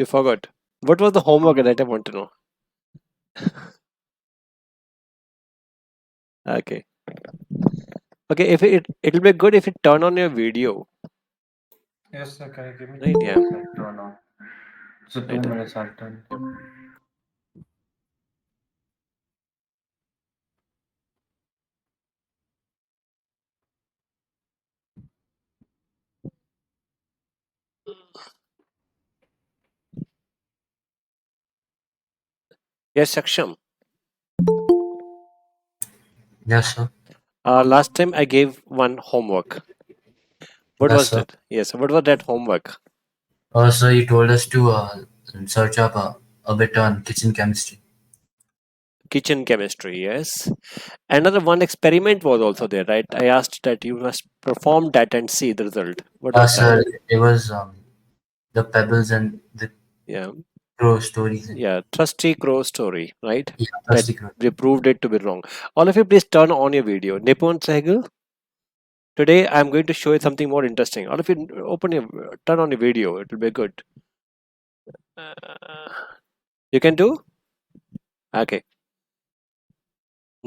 You forgot. What was the homework that I want to know? Okay. Okay, if it'll be good if you turn on your video. Yes, sir. Can you give me Right, yeah. like turn on? So 2 minutes I'll turn. Yes, Saksham. Yes, sir. Last time I gave one homework. What Yes, was sir. that? Yes, what was that homework? Also, you told us to search up a bit on kitchen chemistry. Kitchen chemistry, yes. Another one experiment was also there, right? I asked that you must perform that and see the result. What was that? Sir, it was the pebbles and the Yeah, crow stories. yeah. Trusty crow story, right? Yeah, that's That the crow. we proved it to be wrong. All of you, please turn on your video. Nipun Sehgal, today I'm going to show you something more interesting. All of you, turn on your video. It will be good. You can do? Okay,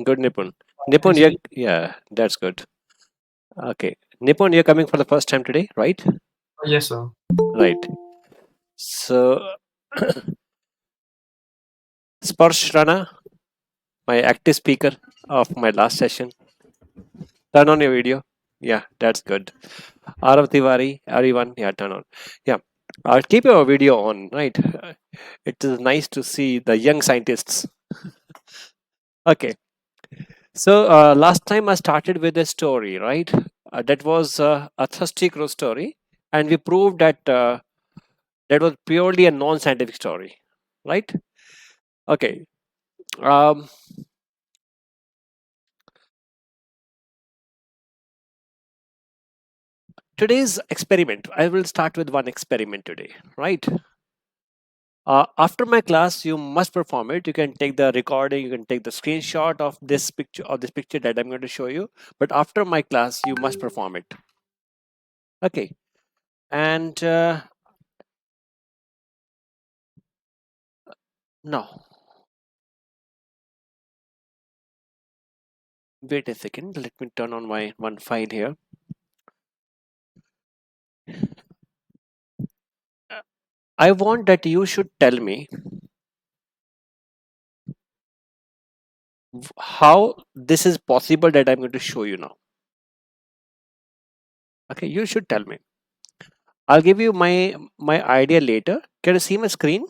good, Nipun. Nipun, yeah, that's good. Okay, Nipun, you're coming for the first time today, right? Yes, sir. Right. So, Sparsh Rana, my active speaker of my last session. Turn on your video. Yeah, that's good. Arav Tiwari, everyone, yeah, turn on. Yeah, keep your video on, right? It is nice to see the young scientists. Okay, so last time I started with a story, right? That was a thirsty crow story, and we proved that that was purely a non-scientific story, right? Okay. Um, Today's experiment, I will start with one experiment today, right? After my class, you must perform it. You can take the recording, you can take the screenshot of this picture that I'm going to show you. But after my class, you must perform it. Okay. And now, wait a second. Let me turn on my one file here. I want that you should tell me how this is possible that I'm going to show you now. Okay, you should tell me. I'll give you my idea later. Can you see my screen?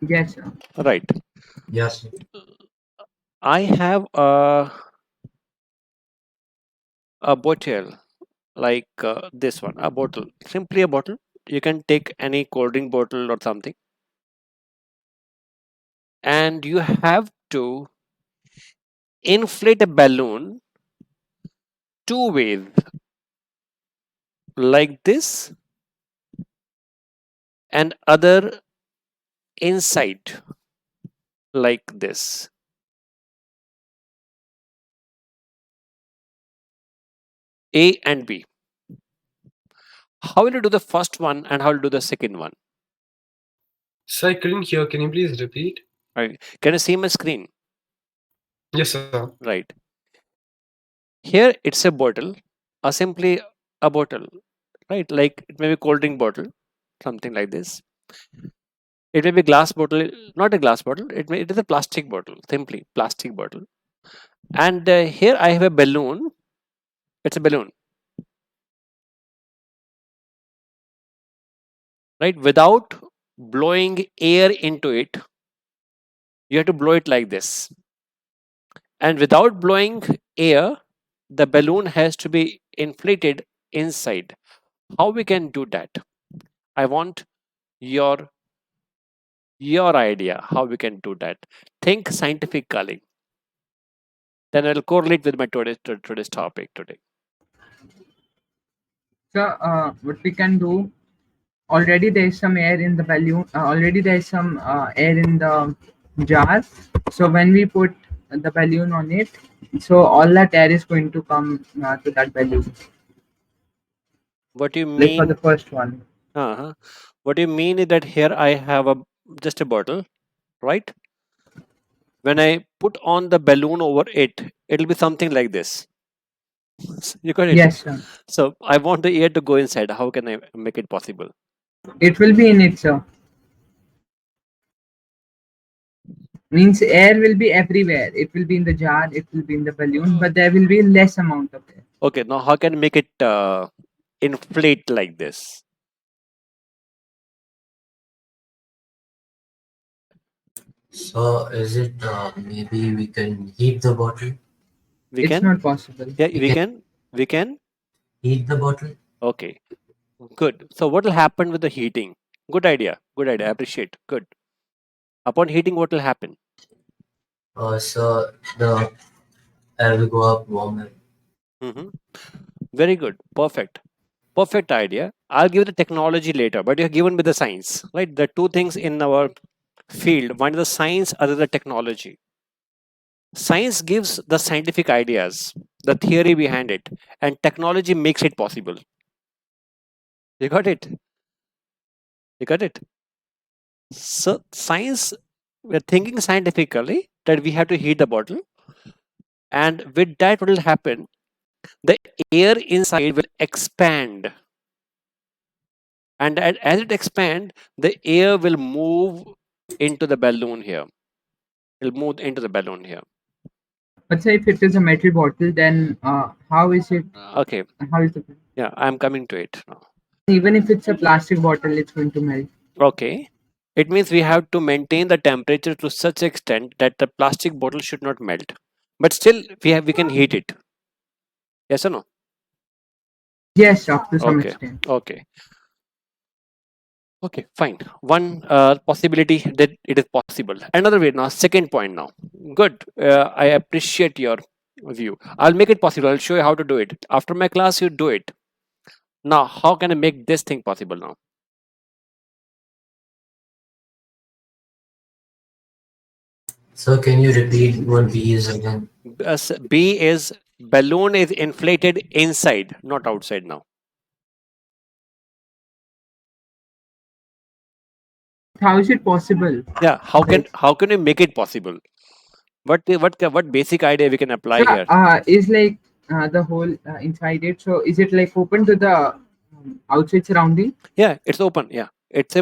Yes, sir. Right. Yes, sir. I have a bottle like this one, a bottle, simply a bottle. You can take any cold drink bottle or something, and you have to inflate a balloon two ways, like this and other inside, like this. A and B. How will you do the first one and how will you do the second one? Sir, I couldn't hear. Can you please repeat? Right. Can you see my screen? Yes, sir. Right. Here it's a bottle, simply a bottle, right? Like it may be cold drink bottle, something like this. It may be glass bottle, not a glass bottle. It is a plastic bottle, simply plastic bottle. And here I have a balloon. It's a balloon, right? Without blowing air into it, you have to blow it like this. And without blowing air, the balloon has to be inflated inside. How we can do that? I want your idea how we can do that. Think scientifically. Then I'll correlate with my today's topic today. So, what we can do, already there is some air in the balloon, already there is some air in the jar. So, when we put the balloon on it, so all that air is going to come to that balloon. What do you Like for the mean? first one. Uh-huh. What you mean is that here I have just a bottle, right? When I put on the balloon over it, it'll be something like this. You got it? Yes, sir. So I want the air to go inside. How can I make it possible? It will be in it, sir. Means air will be everywhere. It will be in the jar, it will be in the balloon, but there will be less amount of air. Okay, now how can I make it inflate like this? So is it maybe we can heat the bottle? We It's can? not possible. Yeah, We we can can. We can. heat the bottle. Okay, good. So what will happen with the heating? Good idea. Good idea. I appreciate. Good. Upon heating, what will happen? So the air will go up warmer. Hmm. Very good. Perfect. Perfect idea. I'll give the technology later, but you're given with the science, right? The two things in our field, one is the science, other the technology. Science gives the scientific ideas, the theory behind it, and technology makes it possible. You got it? You got it? So science, we're thinking scientifically that we have to heat the bottle, and with that, what will happen? The air inside will expand, and as it expands, the air will move into the balloon here. It'll move into the balloon here. But say if it is a metal bottle, then how is it? Okay, How is the yeah, I'm coming to it now. even if it's a plastic bottle, it's going to melt. Okay, it means we have to maintain the temperature to such extent that the plastic bottle should not melt, but still we can heat it. Yes or no? Yes, up to some Okay, extent. okay, okay, fine. One possibility that it is possible. Another way now. Second point now. Good. I appreciate your view. I'll make it possible. I'll show you how to do it. After my class, you do it. Now, how can I make this thing possible now? So can you repeat what B is again? B is balloon is inflated inside, not outside now. How is it possible? Yeah, how can we make it possible? What basic idea we can apply Yeah, here? is like the whole inside it. So is it like open to the outside surrounding? Yeah, it's open. Yeah, it is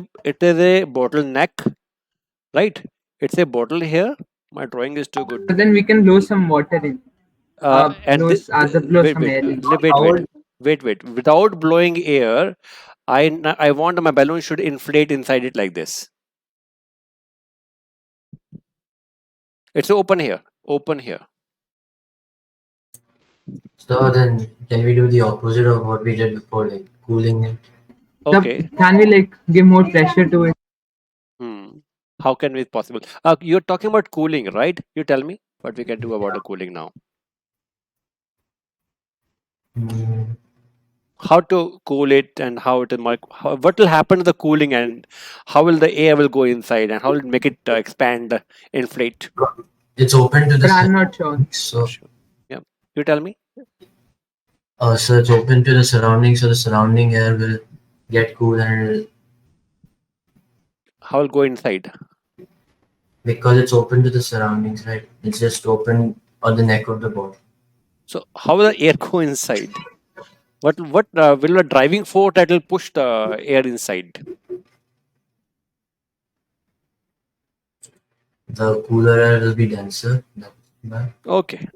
a bottleneck, right? It's a bottle here. My drawing is too good. But then we can blow some water in. And Blow wait, some air in. wait. Without blowing air, I want my balloon should inflate inside it like this. It's open here. Open here. So then can we do the opposite of what we did before, like cooling it? Okay. Can we like give more pressure to it? Hmm. How can it possible? You're talking about cooling, right? You tell me what we can do about the cooling now. Mm, How to cool it and how it what will happen to the cooling and how will the air will go inside and how will it make it expand, inflate? it's open to But I'm the not sure. so Sure. Yeah. You tell me. so it's open to the surroundings, so the surrounding air will get cool and How will go inside? because it's open to the surroundings, right? It's just open on the neck of the bottle. So how will the air go inside? What will a driving force that will push the air inside? The cooler air will be denser. But Okay.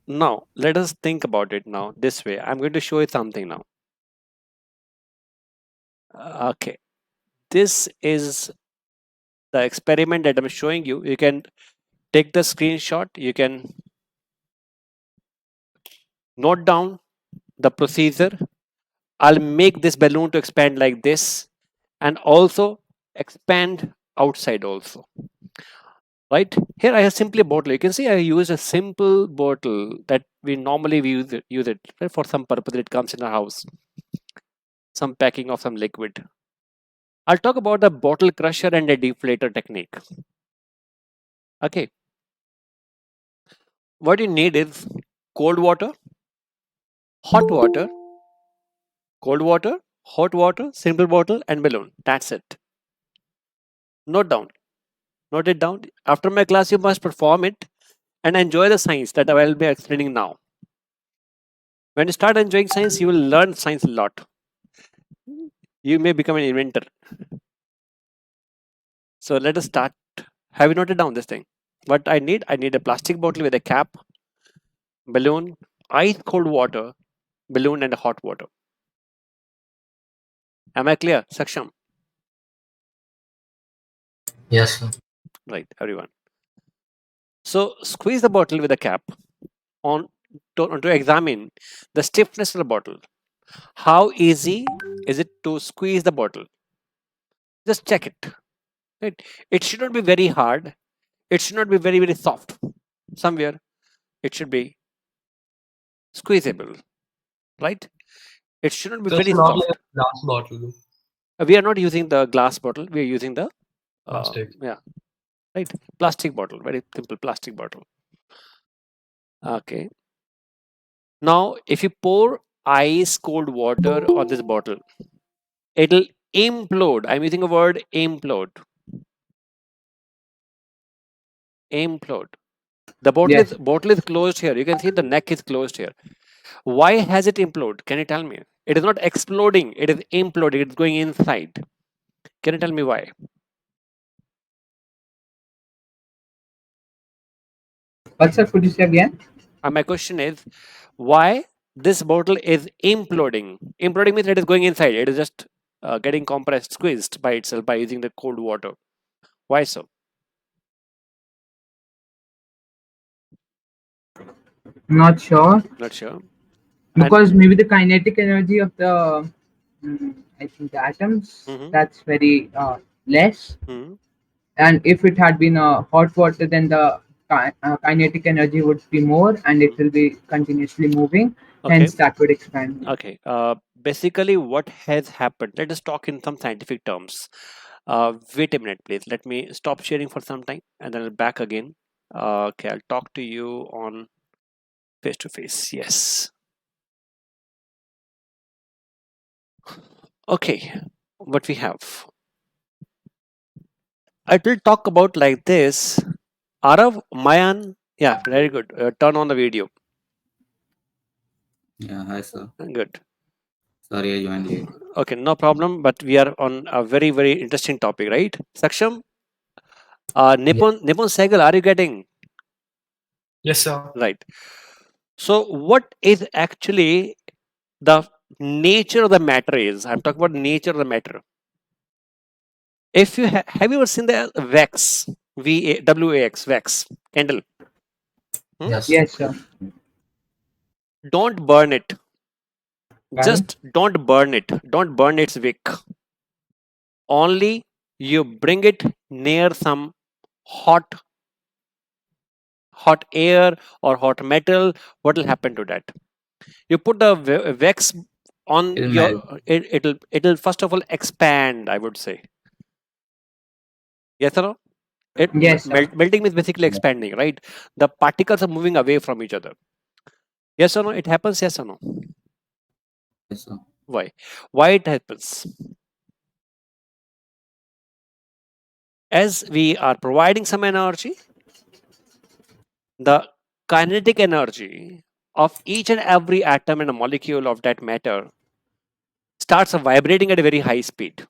Now let us think about it now this way. I'm going to show you something now. Okay. This is the experiment that I'm showing you. You can take the screenshot. You can note down the procedure. I'll make this balloon to expand like this and also expand outside also. Right here, I have simply a bottle. You can see I use a simple bottle that we normally use it right, for some purpose. It comes in our house, some packing of some liquid. I'll talk about the bottle crusher and the deflator technique. Okay, what you need is cold water, hot water, cold water, hot water, simple bottle, and balloon. That's it. Note down. Note it down. After my class, you must perform it and enjoy the science that I will be explaining now. When you start enjoying science, you will learn science a lot. You may become an inventor. So let us start. Have you noted down this thing? What I need a plastic bottle with a cap, balloon, ice cold water, balloon, and hot water. Am I clear, Saksham? Yes, sir. Right, everyone. So squeeze the bottle with a cap on to examine the stiffness of the bottle. How easy is it to squeeze the bottle? Just check it. Right? It should not be very hard. It should not be very, very soft. Somewhere it should be squeezable. Right? It should not be So very it's not soft. like a glass bottle. We are not using the glass bottle. We are using the Plastic. yeah, right. Plastic bottle. Very simple plastic bottle. Okay. Now, if you pour ice cold water on this bottle, it'll implode. I'm using a word implode. Implode. The Yes. bottle is closed here. You can see the neck is closed here. Why has it imploded? Can you tell me? It is not exploding. It is imploding. It's going inside. Can you tell me why? What, sir? Could you say again? My question is, why this bottle is imploding? Imploding means it is going inside. It is just getting compressed, squeezed by itself by using the cold water. Why so? Not sure. Not sure. Because maybe the kinetic energy of the, I think the atoms, Mhm. that's very less. Mhm. And if it had been hot water, then the kinetic energy would be more, and it will be continuously moving. Okay. Hence, that would expand. Okay. Basically, what has happened? Let us talk in some scientific terms. Wait a minute, please. Let me stop sharing for some time, and then I'll back again. Okay, I'll talk to you on face to face. Yes. Okay. What we have. I will talk about like this. Arav, Mayan. Yeah, very good. Turn on the video. Yeah, hi sir. Good. Sorry I joined late. Okay, no problem. But we are on a very, very interesting topic, right? Saksham, Nipun Sehgal, are you getting? Yes, sir. Right. So, what is actually the nature of the matter is? I'm talking about nature of the matter. If you have you ever seen the wax, wax, wax candle? Yes. Yes, sir. Don't burn it. Why? Just don't burn it. Don't burn its wick. Only you bring it near some hot air or hot metal. What will happen to that? You put the wax on It'll your melt. it'll first of all expand, I would say. Yes or no? Yes, sir. Melting means basically Yeah. expanding, right? The particles are moving away from each other. Yes or no? It happens, yes or no? Yes, sir. Why it happens? As we are providing some energy, the kinetic energy of each and every atom and a molecule of that matter starts vibrating at a very high speed.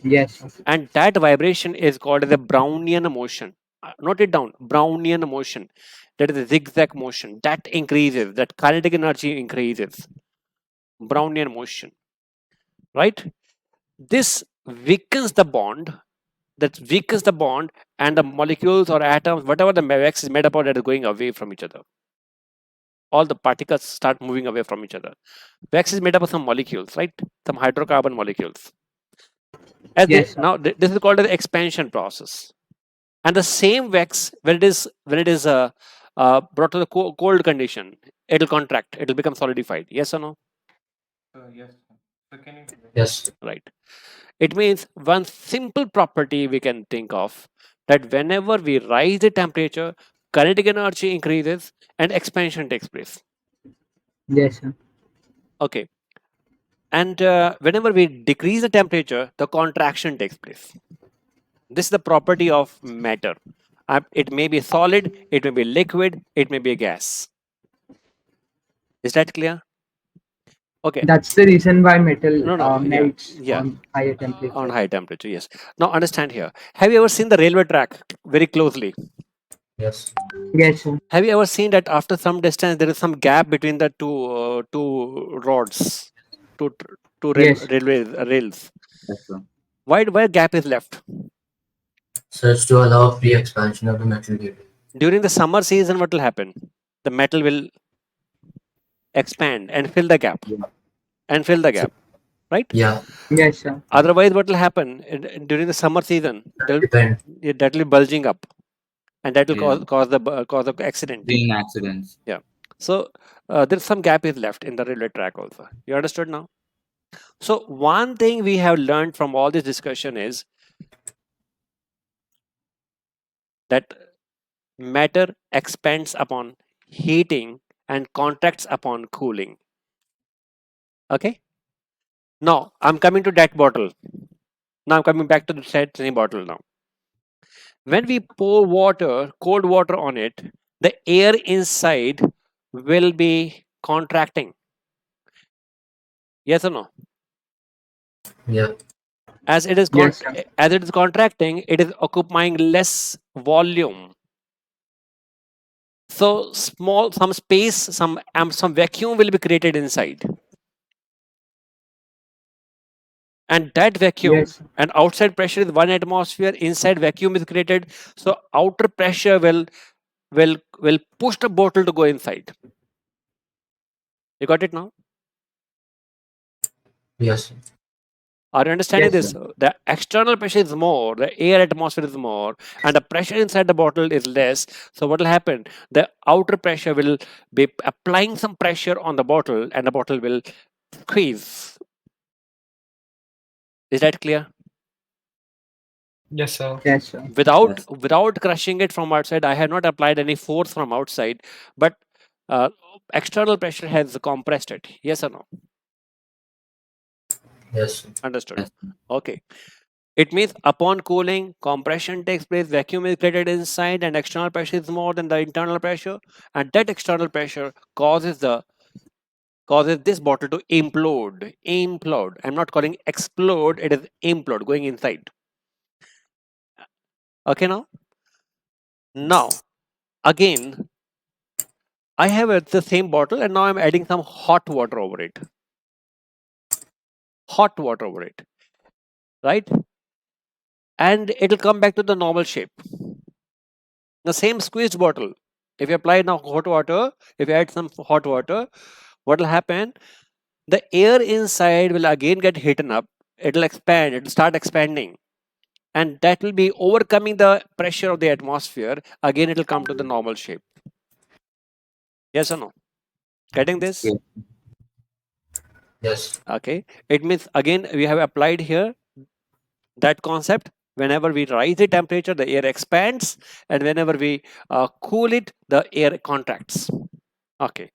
Yes, sir. And that vibration is called as a Brownian motion. Note it down. Brownian motion. That is a zigzag motion. That increases. That kinetic energy increases. Brownian motion. Right? This weakens the bond. That weakens the bond, and the molecules or atoms, whatever the wax is made up of, that is going away from each other. All the particles start moving away from each other. Wax is made up of some molecules, right? Some hydrocarbon molecules. Yes, sir. Now this is called an expansion process. And the same wax, when it is brought to the cold condition, it'll contract. It'll become solidified. Yes or no? Yes. So can you? Yes. Right. It means one simple property we can think of, that whenever we rise the temperature, kinetic energy increases and expansion takes place. Yes, sir. Okay. And whenever we decrease the temperature, the contraction takes place. This is the property of matter. It may be solid, it may be liquid, it may be a gas. Is that clear? Okay. That's the reason why metal No, melts yeah, on higher temperature. on high temperature, yes. Now understand here. Have you ever seen the railway track very closely? Yes. Yes, sir. Have you ever seen that after some distance there is some gap between the two rods, two Yes. rails? Yes, sir. Why gap is left? So it's to allow free expansion of the metal cable. During the summer season, what will happen? The metal will expand and fill the gap, right? Yeah. Yes, sir. Otherwise, what will happen during the summer season? Depend. That will be bulging up, and that will Yeah. cause the accident. Being accidents. So there's some gap is left in the railway track also. You understood now? So one thing we have learned from all this discussion is that matter expands upon heating and contracts upon cooling. Okay. Now I'm coming to that bottle. Now I'm coming back to the same bottle now. When we pour water, cold water on it, the air inside will be contracting. Yes or no? Yeah. As it is Yes, sir. as it is contracting, it is occupying less volume. So some space, some vacuum will be created inside. And that vacuum Yes. and outside pressure is 1 atmosphere, inside vacuum is created. So outer pressure will push the bottle to go inside. You got it now? Yes. Are you understanding Yes, this? The external pressure is more, the air atmosphere is more, and the pressure inside the bottle is less. So what will happen? The outer pressure will be applying some pressure on the bottle, and the bottle will squeeze. Is that clear? Yes, sir. Yes, sir. Without crushing it from outside, I have not applied any force from outside, but external pressure has compressed it. Yes or no? Yes. Understood. Yes. Okay. It means upon cooling, compression takes place, vacuum is created inside, and external pressure is more than the internal pressure. And that external pressure causes this bottle to implode. Implode. I'm not calling explode, it is implode, going inside. Okay now? Now, again, I have the same bottle and now I'm adding some hot water over it. Hot water over it. Right? And it'll come back to the normal shape. The same squeezed bottle. If you apply now hot water, if you add some hot water, what will happen? The air inside will again get heated up. It'll expand, it'll start expanding. And that will be overcoming the pressure of the atmosphere. Again, it'll come to the normal shape. Yes or no? Getting this? Yes. Yes. Okay. It means again we have applied here that concept. Whenever we rise the temperature, the air expands, and whenever we cool it, the air contracts. Okay.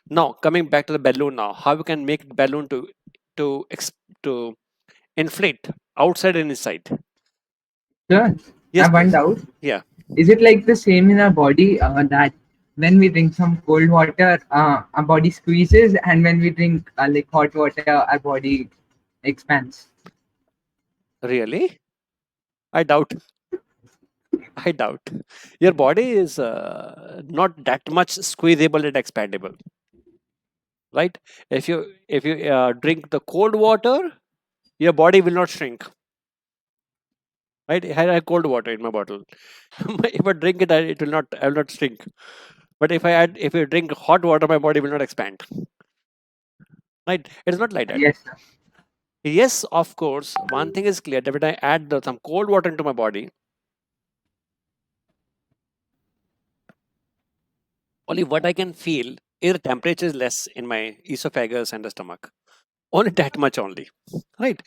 Now coming back to the balloon. Now, how we can make balloon to inflate outside and inside? Sir, Yes, I have one please. doubt. Yeah. Is it like the same in our body that when we drink some cold water, our body squeezes, and when we drink like hot water, our body expands? Really? I doubt. I doubt. Your body is not that much squeezable and expandable, right? If you drink the cold water, your body will not shrink. Right? I have cold water in my bottle. If I drink it, I will not shrink. But if you drink hot water, my body will not expand. Right? It's not like that. Yes, sir. Yes, of course. One thing is clear that when I add some cold water into my body, only what I can feel is the temperature is less in my esophagus and the stomach. Only that much only. Right?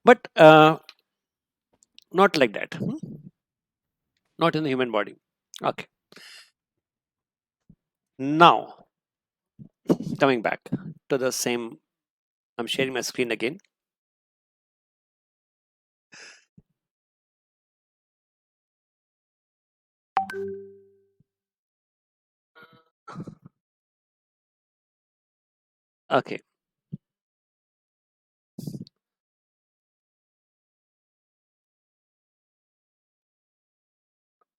But not like that. Not in the human body. Okay. Now, coming back to the same I'm sharing my screen again. Okay.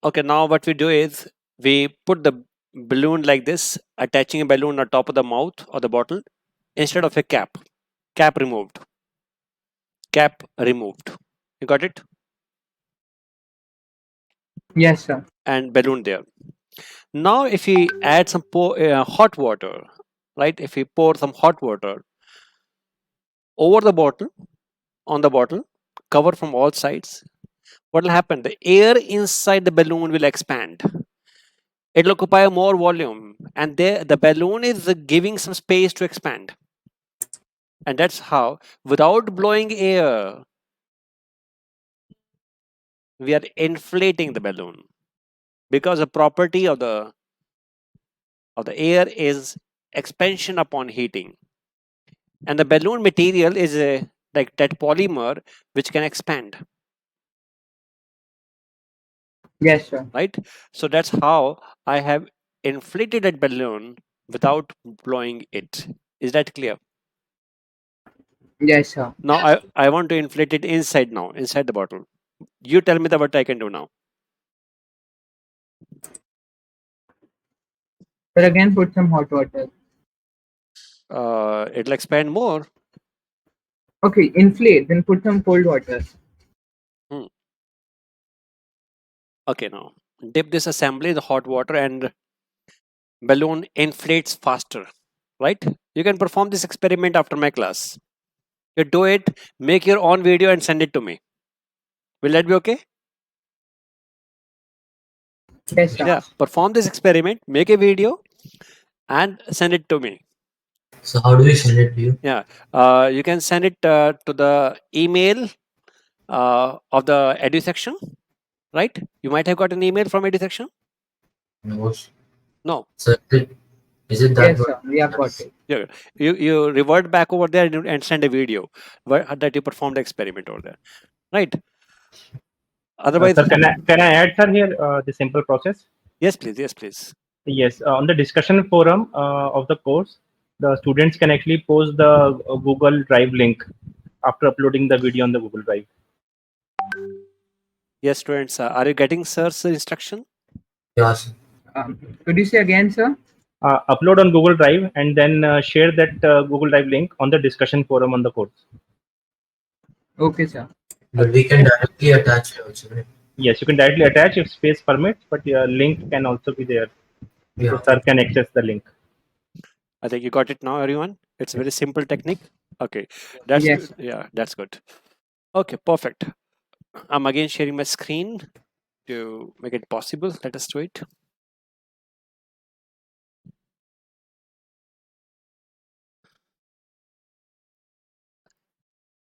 Okay, now what we do is we put the balloon like this, attaching a balloon on top of the mouth of the bottle instead of a cap. Cap removed. Cap removed. You got it? Yes, sir. And balloon there. Now, if we add some hot water, right? If we pour some hot water over the bottle, on the bottle, cover from all sides, what will happen? The air inside the balloon will expand. It will occupy more volume, and the balloon is giving some space to expand. And that's how, without blowing air, we are inflating the balloon, because the property of the air is expansion upon heating, and the balloon material is like that polymer which can expand, Yes, sir. right? So that's how I have inflated that balloon without blowing it. Is that clear? Yes, sir. Now I want to inflate it inside the bottle. You tell me what I can do now. But again, put some hot water. It'll expand more. Okay, inflate. Then put some cold water. Okay, now dip this assembly in the hot water and balloon inflates faster, right? You can perform this experiment after my class. You do it, make your own video and send it to me. Will that be okay? Yes, sir. Yeah, perform this experiment, make a video and send it to me. So how do we send it to you? Yeah, you can send it to the email of the edu section, right? You might have got an email from edu section. No. So is it that? Yes, sir. We have got it. You revert back over there and send a video that you performed the experiment over there, right? Otherwise, Sir, can I add, sir, here the simple process? yes, please. Yes, please. Yes, on the discussion forum of the course, the students can actually post the Google Drive link after uploading the video on the Google Drive. Yes, students, are you getting sir's instruction? Yes. Could you say again, sir? Upload on Google Drive and then share that Google Drive link on the discussion forum on the course. Okay, sir. But we can directly attach it also, right? Yes, you can directly attach if space permits, but your link can also be there. Yeah. So sir can access the link. I think you got it now, everyone. It's a very simple technique. Okay, that's Yes. yeah, that's good. Okay, perfect. I'm again sharing my screen to make it possible. Let us do it.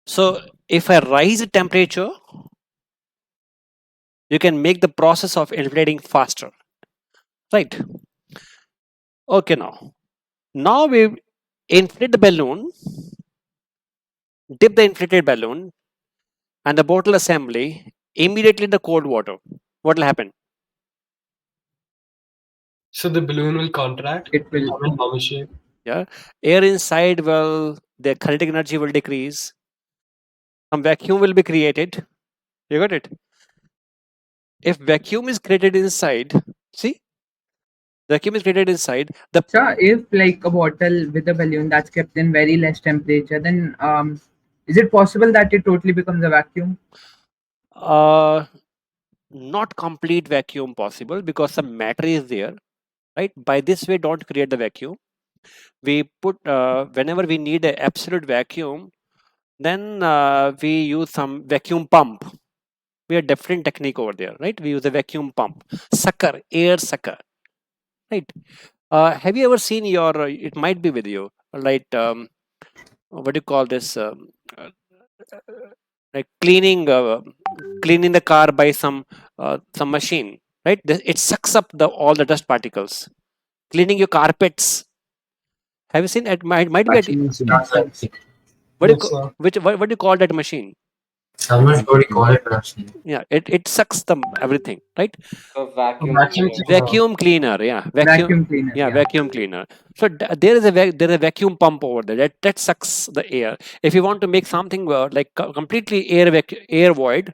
So if I raise the temperature, you can make the process of inflating faster, right? Okay, now we inflate the balloon, dip the inflated balloon and the bottle assembly immediately in the cold water. What will happen? So the balloon will contract. It will. Come in normal shape. Yeah, air inside the kinetic energy will decrease. Some vacuum will be created. You got it? If vacuum is created inside, see, vacuum is created inside the. Sir, if like a bottle with a balloon that's kept in very less temperature, then is it possible that it totally becomes a vacuum? Not complete vacuum possible because some matter is there, right? By this way, don't create the vacuum. We put whenever we need an absolute vacuum, then we use some vacuum pump. We have different technique over there, right? We use a vacuum pump, sucker, air sucker, right? Have you ever seen your? It might be with you, right? What do you call this? Like cleaning the car by some machine, right? It sucks up all the dust particles. Cleaning your carpets. Have you seen it? Might be at, What do you Yes, sir. what do you call that machine? I'm not sure what you call it, but I've seen it. Yeah, it sucks the everything, right? A vacuum Vacuum cleaner. cleaner. Vacuum cleaner, yeah, Vacuum cleaner. yeah, vacuum cleaner. So there is a vacuum pump over there that sucks the air. If you want to make something like completely air void,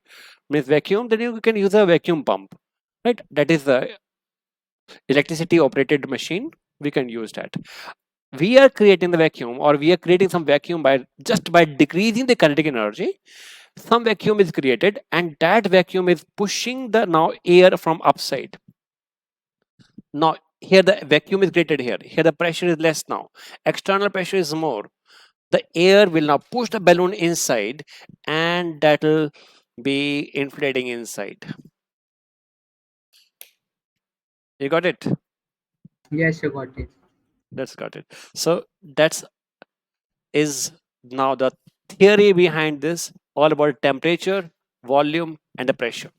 means vacuum, then you can use a vacuum pump, right? That is the electricity operated machine. We can use that. We are creating the vacuum, or we are creating some vacuum by decreasing the kinetic energy. Some vacuum is created, and that vacuum is pushing the now air from upside. Now here the vacuum is created here. Here the pressure is less now. External pressure is more. The air will now push the balloon inside, and that will be inflating inside. You got it? Yes, you got it. That's got it. So that's is now the theory behind this, all about temperature, volume, and the pressure.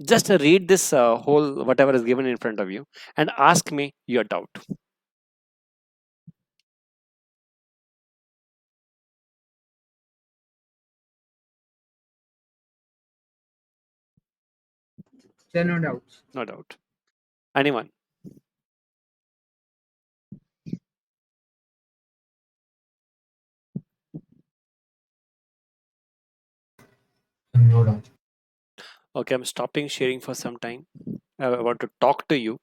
Just read this whole whatever is given in front of you and ask me your doubt. There are no doubts. No doubt. Anyone? No doubt. Okay, I'm stopping sharing for some time. I want to talk to you.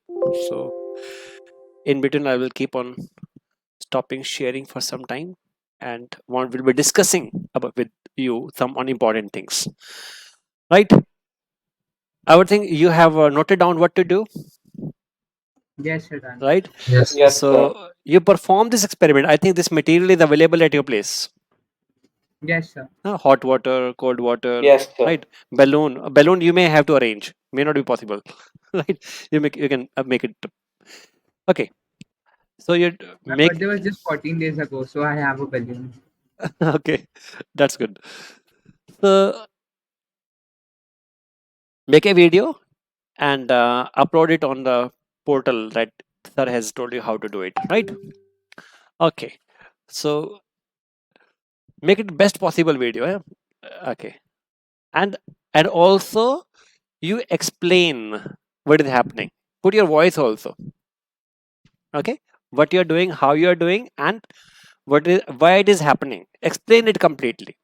So in between, I will keep on stopping sharing for some time, and we'll be discussing about with you some unimportant things. Right? I would think you have noted down what to do, Yes, you're done. right? Yes. Yes, So sir. you perform this experiment. I think this material is available at your place. Yes, sir. Hot water, cold water, Yes, sir. right? A balloon you may have to arrange. May not be possible, right? You can make it. Okay. So you My make birthday was just 14 days ago, so I have a balloon. okay. That's good. So make a video and upload it on the portal that sir has told you how to do it, right? Okay. So make it best possible video. Okay. And also you explain what is happening. Put your voice also. Okay. What you're doing, how you're doing, and why it is happening. Explain it completely.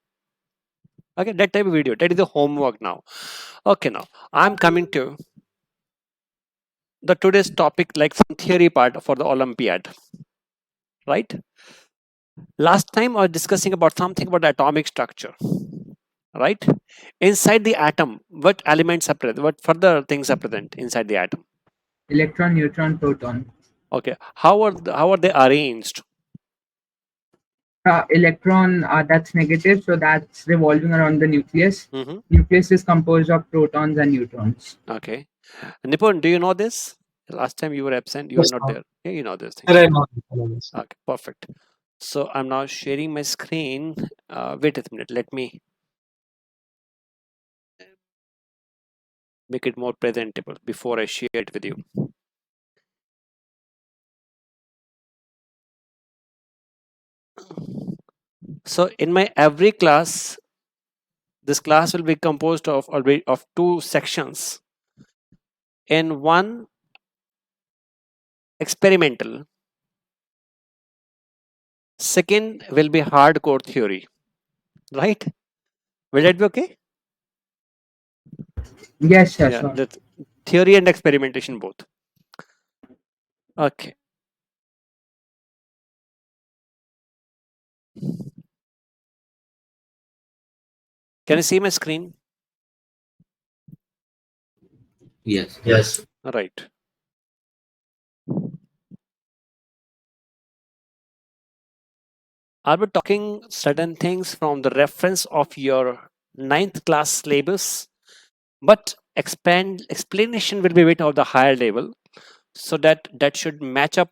Okay, that type of video. That is the homework now. Okay, now I'm coming to the today's topic, like some theory part for the Olympiad. Right? Last time I was discussing about something about the atomic structure. Right? Inside the atom, what elements are present? What further things are present inside the atom? Electron, neutron, proton. Okay. How are they arranged? Electron, that's negative, so that's revolving around the nucleus. Mm-hmm. Nucleus is composed of protons and neutrons. Okay. Nipun, do you know this? Last time you were absent, you Yes, were not sir. there. Yeah, you know this thing. Sir, I know this. Okay, perfect. So I'm now sharing my screen. Wait a minute. Let me make it more presentable before I share it with you. So in my every class, this class will be composed of two sections. In one, experimental. Second will be hardcore theory. Right? Will that be okay? Yes, sir. Yeah, Sure. the theory and experimentation both. Okay. Can you see my screen? Yes. Yes. Right. Are we talking certain things from the reference of your 9th class syllabus? But explanation will be bit of the higher level, so that should match up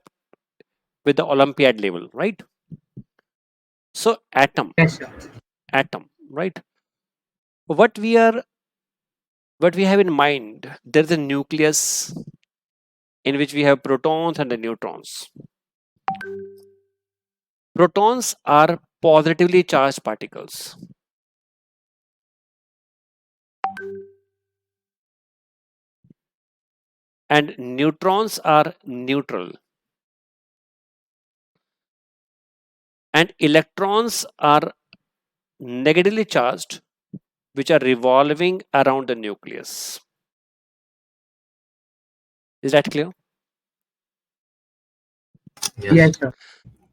with the Olympiad level, right? So atom, Yes, sir. right? What we have in mind, there's a nucleus in which we have protons and the neutrons. Protons are positively charged particles. And neutrons are neutral. And electrons are negatively charged, which are revolving around the nucleus. Is that clear? Yes, sir.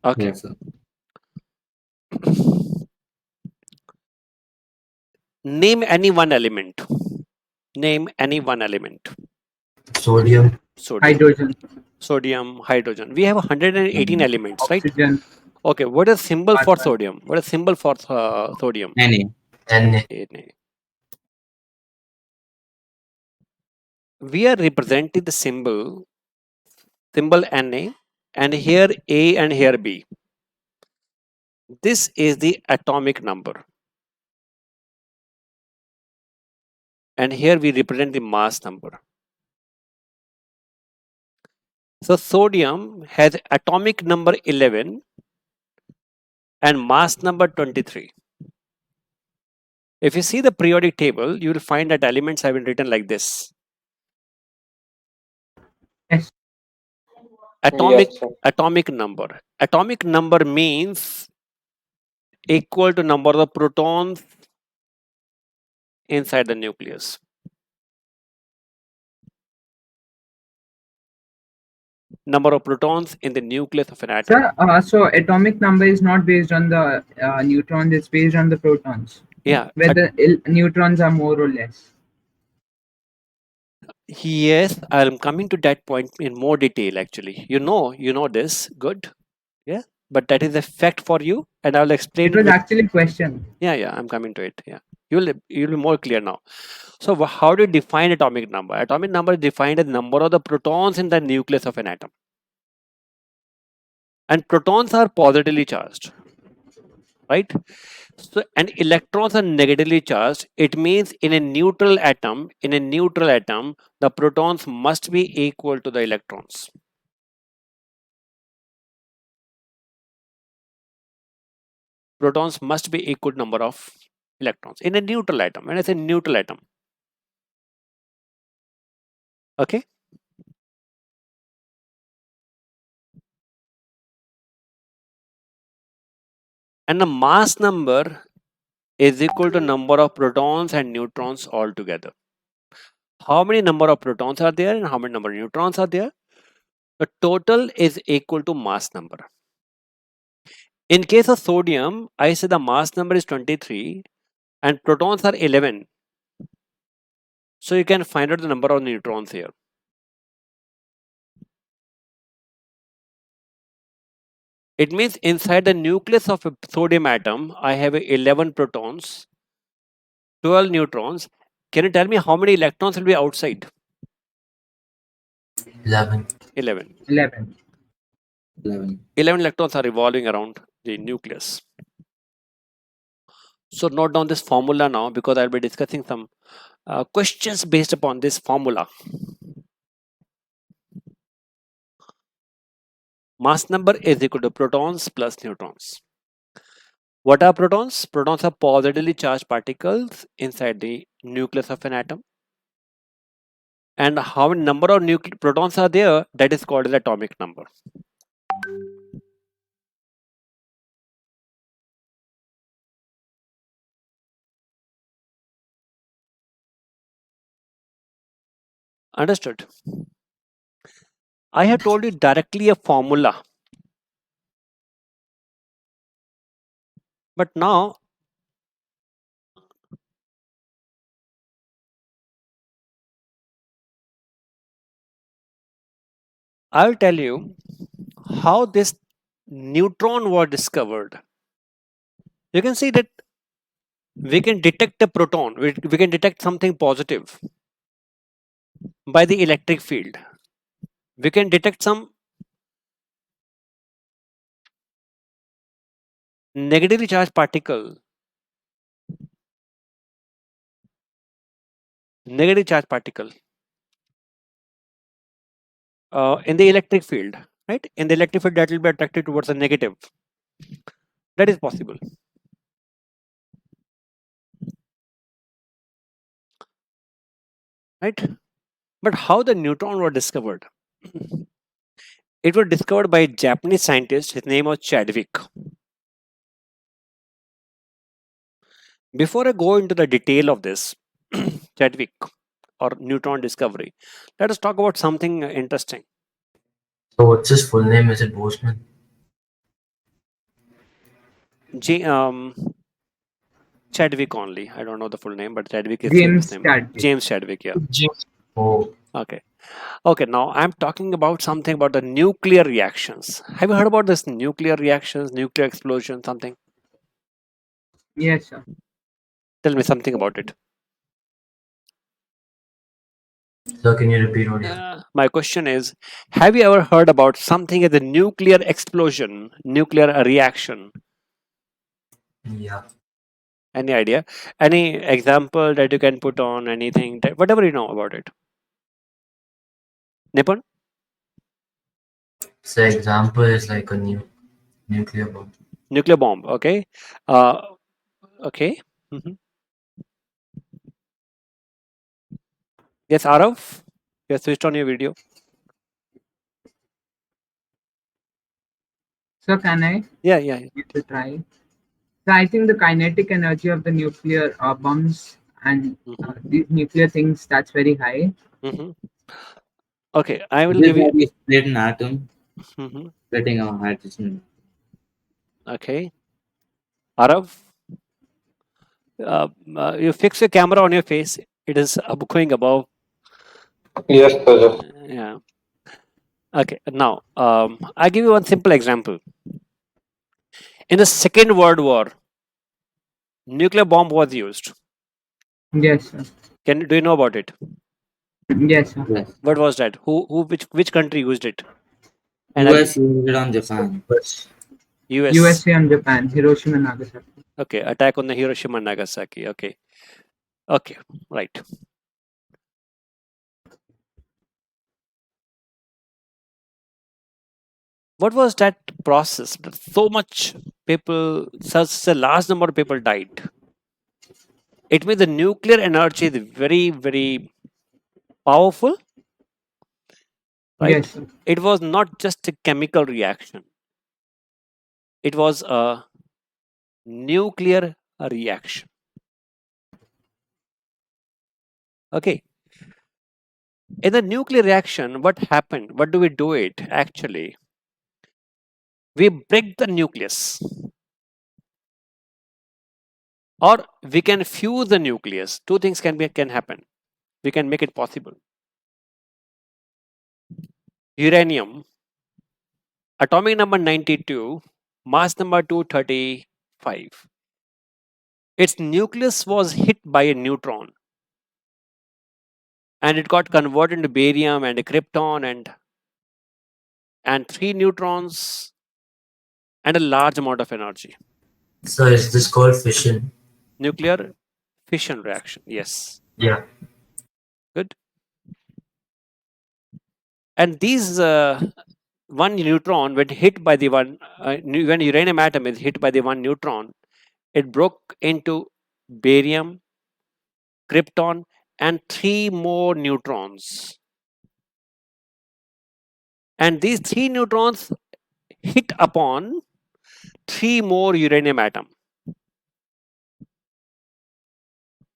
Okay. Yes, sir. Name any one element. Name any one element. Sodium. Sodium. Hydrogen, Sodium, hydrogen. We have 118 elements, right? oxygen, Okay. What is symbol for carbon. sodium? What is symbol for sodium? Na. Na. Na. We are representing the symbol Na, and here A and here B. This is the atomic number. And here we represent the mass number. So sodium has atomic number 11 and mass number 23. If you see the periodic table, you will find that elements have been written like this. Yes. Atomic number. Atomic number means equal to number of protons inside the nucleus. Number of protons in the nucleus of an atom. Sir, so atomic number is not based on the neutrons, it's based on the protons. Yeah. Whether neutrons are more or less. Yes, I'm coming to that point in more detail actually. You know this. Good. Yeah. But that is a fact for you, and I will explain It was with- actually a question. Yeah, I'm coming to it. Yeah. You'll be more clear now. So how do you define atomic number? Atomic number is defined as number of the protons in the nucleus of an atom. And protons are positively charged, right? So, and electrons are negatively charged. It means in a neutral atom, the protons must be equal to the electrons. Protons must be equal to number of electrons in a neutral atom. When I say neutral atom, okay. And the mass number is equal to number of protons and neutrons all together. How many number of protons are there and how many number of neutrons are there? The total is equal to mass number. In case of sodium, I say the mass number is 23 and protons are 11. So you can find out the number of neutrons here. It means inside the nucleus of a sodium atom, I have 11 protons, 12 neutrons. Can you tell me how many electrons will be outside? 11. 11. 11. 11. 11 electrons are revolving around the nucleus. So note down this formula now because I'll be discussing some questions based upon this formula. Mass number is equal to protons plus neutrons. What are protons? Protons are positively charged particles inside the nucleus of an atom. And how many number of protons are there, that is called as atomic number. Understood? I have told you directly a formula. But now, I'll tell you how this neutron was discovered. You can see that we can detect a proton, we can detect something positive by the electric field. We can detect some negatively charged particle, in the electric field, right? In the electric field, that will be attracted towards the negative. That is possible. Right? But how the neutron were discovered? It was discovered by a Japanese scientist. His name was Chadwick. Before I go into the detail of this, Chadwick or neutron discovery, let us talk about something interesting. So what's his full name? Is it Boseman? Chadwick only. I don't know the full name, but Chadwick is famous James name. Chadwick. James Chadwick, yeah. James. Oh, Okay. Okay, now I'm talking about something about the nuclear reactions. Have you heard about this nuclear reactions, nuclear explosion, something? Yes, sir. Tell me something about it. so can you repeat what you said? My question is, have you ever heard about something as a nuclear explosion, nuclear reaction? Yeah. Any idea? Any example that you can put on anything, whatever you know about it? Nipun? So example is like a nuclear bomb. Nuclear bomb, okay. Okay. Mhm. Yes, Arav? You have switched on your video. So can I Yeah. give it a try? So I think the kinetic energy of the nuclear bombs and Mhm. these nuclear things, that's very high. Mhm. Okay, I will This give is you. how we split an atom, Mhm. splitting a hydrogen. Okay, Arav, you fix your camera on your face. It is going above. Yes, sir. Yeah. Okay. Now, I give you one simple example. In the Second World War, nuclear bomb was used. Yes, sir. Do you know about it? Yes, sir. Yes. What was that? Which country used it? And US used it on Japan. US. USA and Japan, Hiroshima and Nagasaki. Okay, attack on the Hiroshima and Nagasaki. Okay. Okay, right. What was that process? So much people, such a large number of people died. It means the nuclear energy is very, very powerful. Right? Yes, sir. It was not just a chemical reaction. It was a nuclear reaction. Okay. In the nuclear reaction, what happened? What do we do it actually? We break the nucleus. Or we can fuse the nucleus. Two things can happen. We can make it possible. Uranium, atomic number 92, mass number 235. Its nucleus was hit by a neutron. And it got converted into barium and a krypton and 3 neutrons and a large amount of energy. So is this called fission? Nuclear fission reaction. Yes. Yeah. Good. And these one neutron, when hit by the one, when uranium atom is hit by the one neutron, it broke into barium, krypton, and 3 more neutrons. And these 3 neutrons hit upon 3 more uranium atom.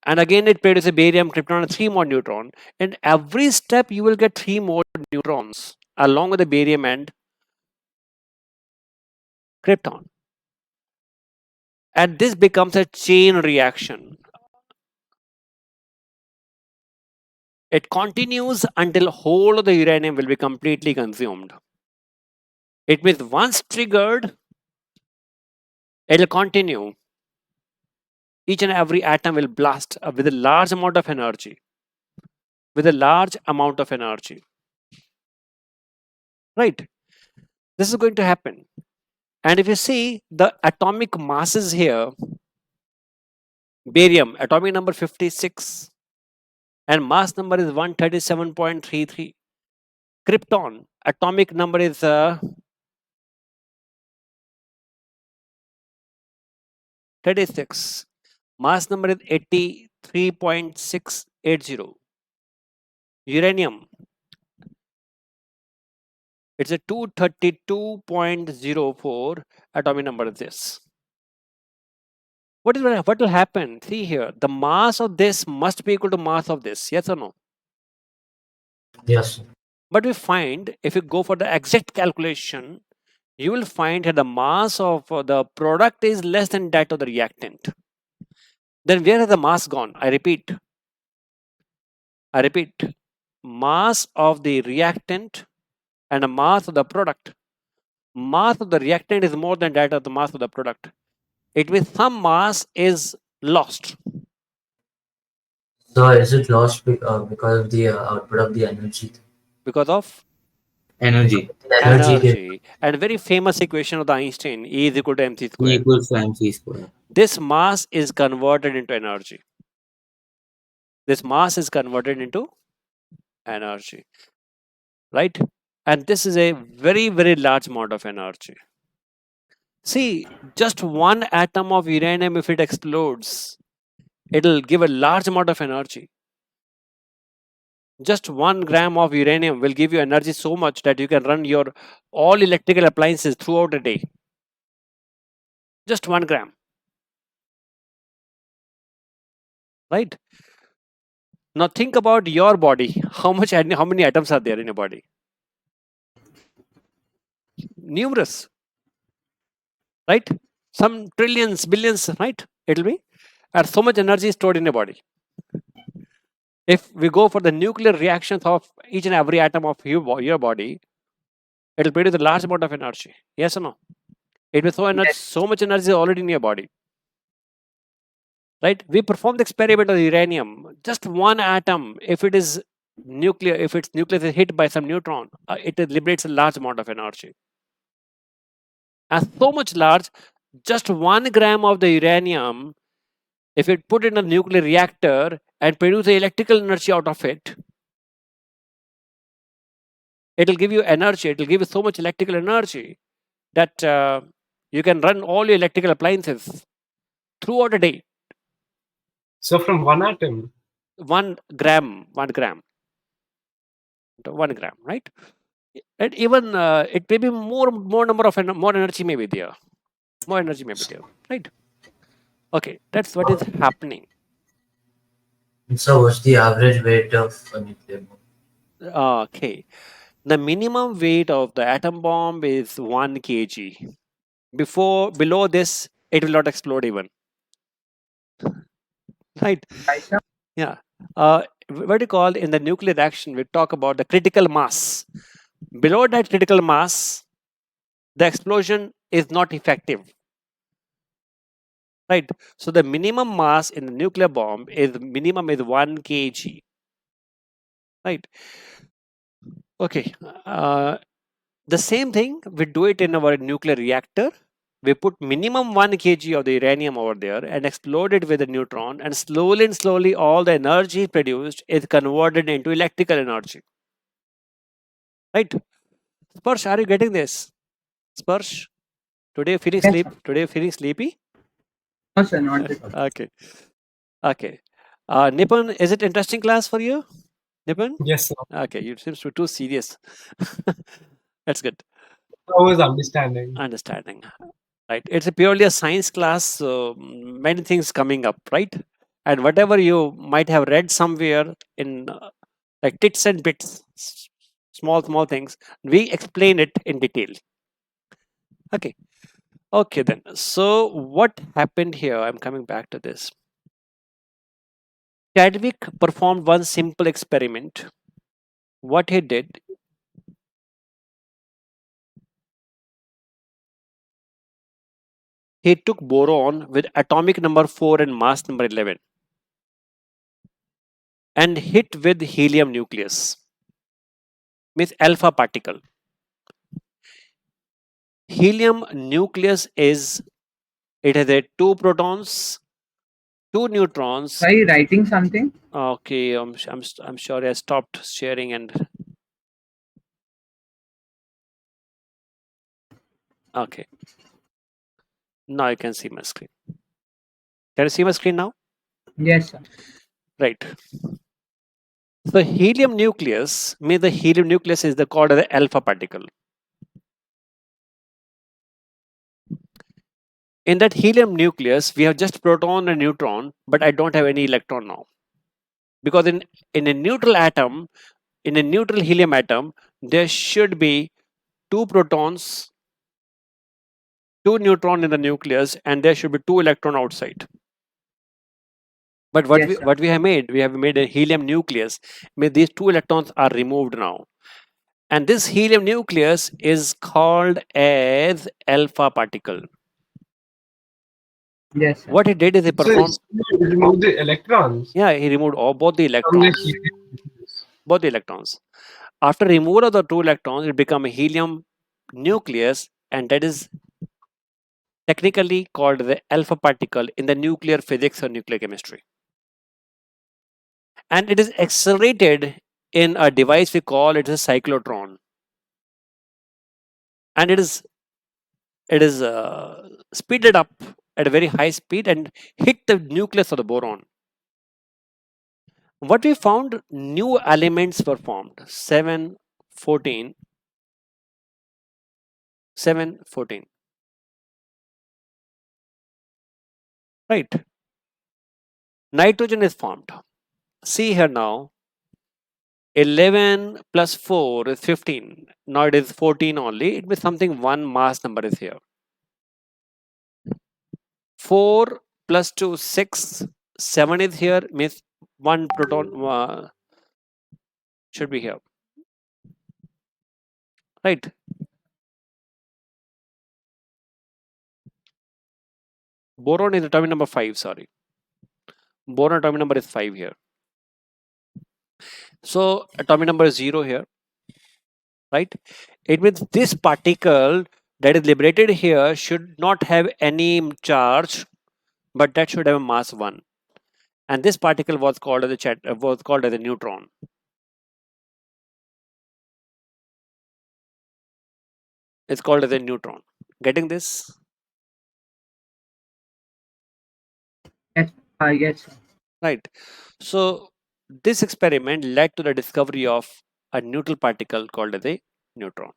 And again, it produces a barium, krypton, and 3 more neutron. And every step, you will get 3 more neutrons along with the barium and krypton. And this becomes a chain reaction. It continues until whole of the uranium will be completely consumed. It means once triggered, it will continue. Each and every atom will blast with a large amount of energy. With a large amount of energy. Right? This is going to happen. And if you see the atomic masses here, barium, atomic number 56, and mass number is 137.33. Krypton, atomic number is 36. Mass number is 83.680. Uranium, it's a 232.04 atomic number is this. What will happen? See here, the mass of this must be equal to mass of this, yes or no? Yes. But we find, if you go for the exact calculation, you will find that the mass of the product is less than that of the reactant. Then where has the mass gone? I repeat, mass of the reactant and the mass of the product. Mass of the reactant is more than that of the mass of the product. It means some mass is lost. So is it lost because of the output of the energy? Because of Energy. energy. And very famous equation of the Einstein, E is equal to mc E square. equals to mc square. This mass is converted into energy. This mass is converted into energy, right? And this is a very, very large amount of energy. See, just one atom of uranium, if it explodes, it'll give a large amount of energy. Just 1 gram of uranium will give you energy so much that you can run your all electrical appliances throughout a day. Just 1 gram. Right? Now think about your body. How many atoms are there in your body? Numerous. Right? Some trillions, billions, right? It'll be. And so much energy is stored in your body. If we go for the nuclear reactions of each and every atom of your body, it'll produce a large amount of energy. Yes or no? It will so much energy is already in your body. Right? We perform the experiment of uranium. Just one atom, if its nucleus is hit by some neutron, it liberates a large amount of energy. And so much large, just 1 gram of the uranium, if it put in a nuclear reactor and produce the electrical energy out of it, it'll give you energy. It'll give you so much electrical energy that you can run all your electrical appliances throughout a day. So from one atom. 1 gram, right? And even it may be more energy may be there. More energy may be there, right? Okay, that's what is happening. So what's the average weight of a nuclear bomb? Okay, the minimum weight of the atom bomb is 1 kg. Below this, it will not explode even. Right? Yeah. What do you call in the nuclear reaction? We talk about the critical mass. Below that critical mass, the explosion is not effective. Right. So the minimum mass in the nuclear bomb is 1 kg. Right. Okay. The same thing, we do it in our nuclear reactor. We put minimum 1 kg of the uranium over there and explode it with a neutron, and slowly all the energy produced is converted into electrical energy. Right? Sparsh, are you getting this? Sparsh, today feeling sleepy? No, sir, not at all. Okay. Nipun, is it interesting class for you? Nipun? Yes, sir. Okay, you seem to be too serious. That's good. I was understanding. Right. It's purely a science class, so many things coming up, right? And whatever you might have read somewhere in like tits and bits, small things, we explain it in detail. Okay then. So what happened here? I'm coming back to this. Chadwick performed one simple experiment. What he did, he took boron with atomic number 4 and mass number 11 and hit with helium nucleus, means alpha particle. Helium nucleus it has 2 protons, 2 neutrons. Are you writing something? Okay, I'm sure I stopped sharing and okay. Now you can see my screen. Can you see my screen now? Yes, sir. Right. The helium nucleus means the helium nucleus is called the alpha particle. In that helium nucleus, we have just proton and neutron, but I don't have any electron now. Because in a neutral atom, in a neutral helium atom, there should be 2 protons, 2 neutron in the nucleus, and there should be 2 electron outside. But Yes, sir. what we have made a helium nucleus. These 2 electrons are removed now. And this helium nucleus is called as alpha particle. Yes, sir. What he did is he So performed. you remove the electrons Yeah, he removed both the from the electrons. helium nucleus. Both the electrons. After removal of the 2 electrons, it becomes a helium nucleus, and that is technically called the alpha particle in the nuclear physics or nuclear chemistry. And it is accelerated in a device we call it a cyclotron. And it is speeded up at a very high speed and hit the nucleus of the boron. What we found, new elements were formed. 7, 14. Right. Nitrogen is formed. See here now. 11 plus 4 is 15. Now it is 14 only. It means something one mass number is here. 4 plus 2, 6. 7 is here, means one proton should be here. Right. Boron is atomic number 5, sorry. Boron atomic number is 5 here. So atomic number is 0 here. Right. It means this particle that is liberated here should not have any charge, but that should have a mass 1. And this particle was called as a neutron. It's called as a neutron. Getting this? Yes, sir. Right. So this experiment led to the discovery of a neutral particle called as a neutron.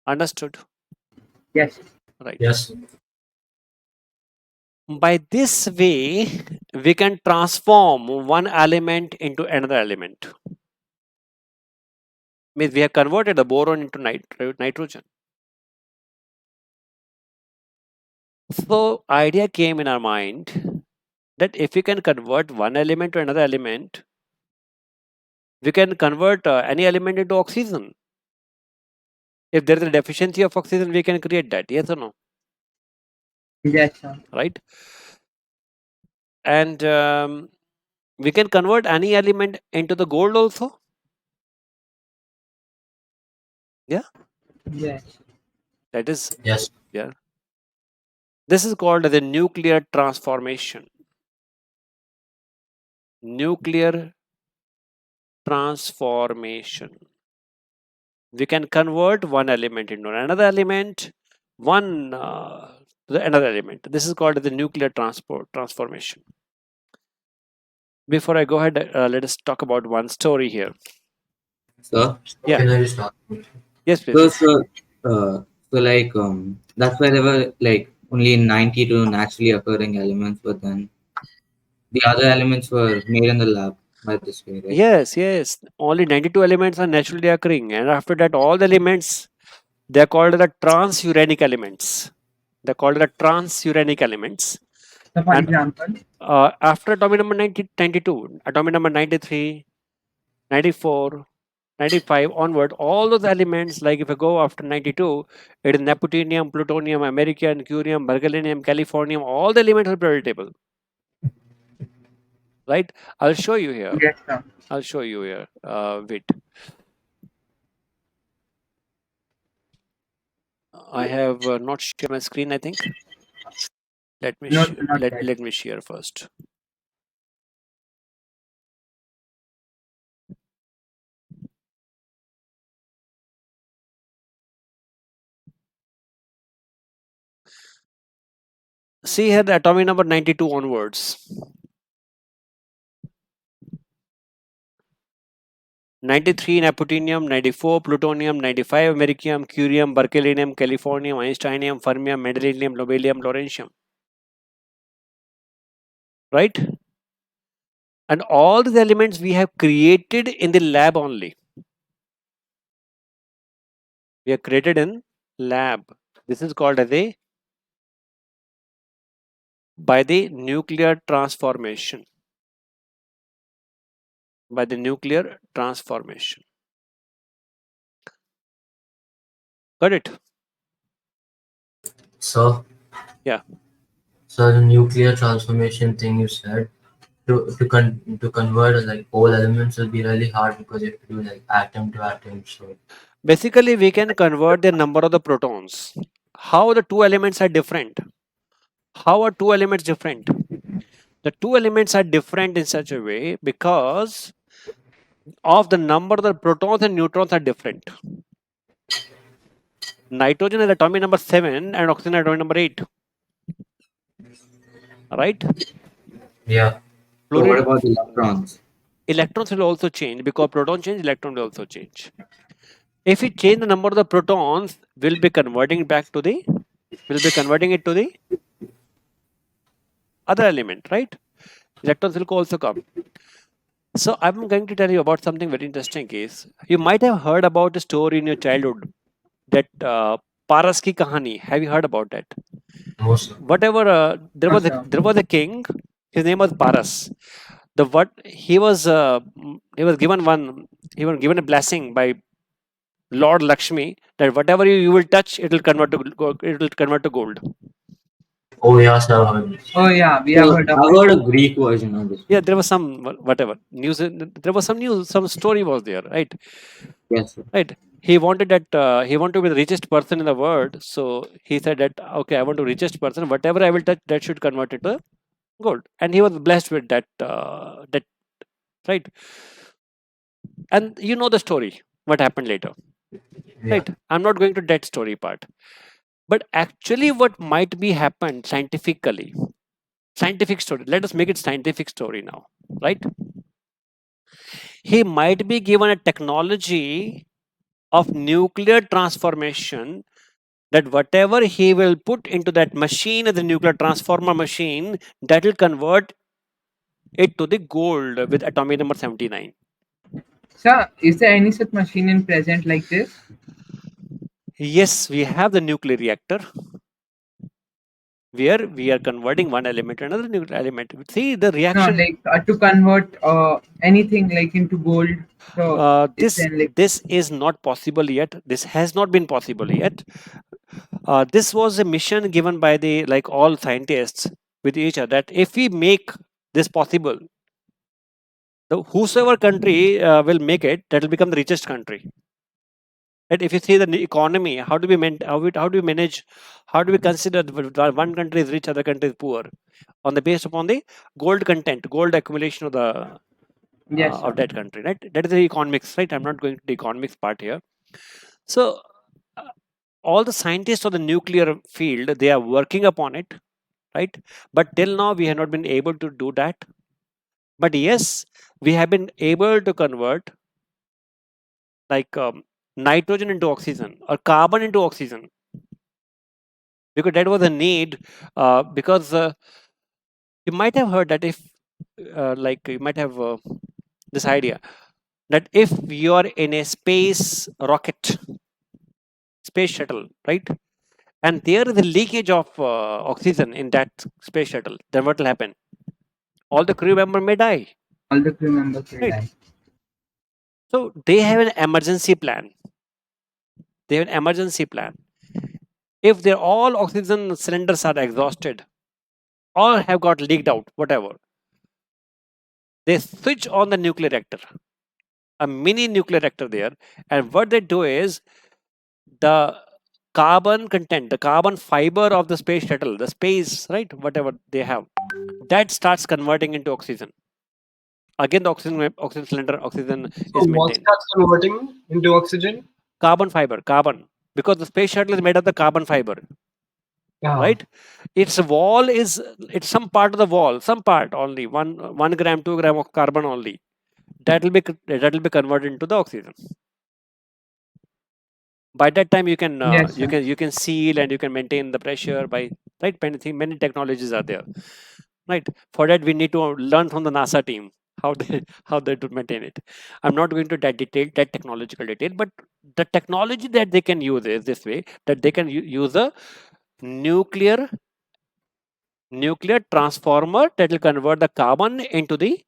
Understood? Yes. Right. Yes. By this way, we can transform one element into another element. Means we have converted the boron into nitrogen. So idea came in our mind that if we can convert one element to another element, we can convert any element into oxygen. If there is a deficiency of oxygen, we can create that. Yes or no? Yes, sir. Right. And we can convert any element into the gold also. Yes. That is, Yes. yeah. This is called the nuclear transformation. Nuclear transformation. We can convert one element into another element, another element. This is called the nuclear transformation. Before I go ahead, let us talk about one story here. So, Yeah. Can I just start? Yes, please. so like that's why there were like only 92 naturally occurring elements, but then the other elements were made in the lab by this way, right? Yes. Only 92 elements are naturally occurring, and after that, all the elements, they are called the transuranic elements. They're called the transuranic elements. So, for And example, after atomic number 92, atomic number 93, 94, 95 onward, all those elements, like if I go after 92, it is neptunium, plutonium, americium, curium, bergellinium, californium, all the elements are periodic table. Right? I'll show you here. yes, sir. I'll show you here. Wait. I have not shared my screen, I think. Let me Not yet. let me share first. See here the atomic number 92 onwards. 93 neptunium, 94 plutonium, 95 americium, curium, berkelium, californium, einsteinium, fermium, mendeleum, nobelium, lawrencium. Right? And all these elements we have created in the lab only. We are created in lab. This is called as a by the nuclear transformation. By the nuclear transformation. Got it? So, Yeah. so the nuclear transformation thing you said, to convert like all elements will be really hard because you have to do like atom to atom. So Basically, we can convert the number of the protons. How the two elements are different? How are two elements different? The two elements are different in such a way because of the number of the protons and neutrons are different. Nitrogen is atomic number 7 and oxygen atomic number 8. Right? yeah. So what about the electrons? Electrons will also change because proton change, electron will also change. If we change the number of the protons, we'll be converting it to the other element, right? Electrons will also come. So I'm going to tell you about something very interesting case. You might have heard about a story in your childhood that Paras ki kahani. Have you heard about that? Most of Whatever there was a king. His name was Paras. He was given a blessing by Lord Lakshmi that whatever you will touch, it will convert to gold. Oh yeah, sir. I've heard this. Oh yeah, we have So heard I've of it. heard a Greek version of this. Yeah, there was some whatever news. There was some news. Some story was there, right? Yes, sir. Right. He wanted he wanted to be the richest person in the world. So he said that okay, I want to be the richest person. Whatever I will touch, that should convert it to gold. And he was blessed with that. That right. And you know the story. What happened later? Yeah. Right. I'm not going to that story part. But actually, what might be happened scientifically? Scientific story. Let us make it scientific story now, right? He might be given a technology of nuclear transformation that whatever he will put into that machine, the nuclear transformer machine, that will convert it to the gold with atomic number 79. Sir, is there any such machine in present like this? Yes, we have the nuclear reactor where we are converting one element to another nuclear element. See the No, reaction. like to convert anything like into gold. So it's then like This is not possible yet. This has not been possible yet. This was a mission given by the like all scientists with each other that if we make this possible, whosoever country will make it, that will become the richest country. Right? If you see the economy, how do we manage? How do we consider one country is rich, other country is poor, based upon the gold content, gold accumulation of the yes, of that country, right? That is the economics, right? I'm not going to the economics part here. So all the scientists of the nuclear field, they are working upon it, right? But till now we have not been able to do that. But yes, we have been able to convert like nitrogen into oxygen or carbon into oxygen, because that was a need. Because you might have heard that if like you might have this idea that if you are in a space rocket, space shuttle, right, and there is a leakage of oxygen in that space shuttle, then what will happen? All the crew member may die. all the crew members will Right. die. So they have an emergency plan. They have an emergency plan. If their all oxygen cylinders are exhausted or have got leaked out, whatever, they switch on the nuclear reactor, a mini nuclear reactor there, and what they do is the carbon content, the carbon fiber of the space shuttle, the space, right, whatever they have, that starts converting into oxygen. Again, the oxygen cylinder, oxygen So is what maintained. starts converting into oxygen? Carbon fiber, carbon, because the space shuttle is made of the carbon fiber. right? Its wall is, it's some part of the wall, some part only, 1 gram, 2 gram of carbon only. That will be converted into the oxygen. By that time you can Yes, sir. you can seal and you can maintain the pressure by, right? Many technologies are there, right? For that we need to learn from the NASA team how they to maintain it. I'm not going to that technological detail, but the technology that they can use is this way, that they can use a nuclear transformer that will convert the carbon into the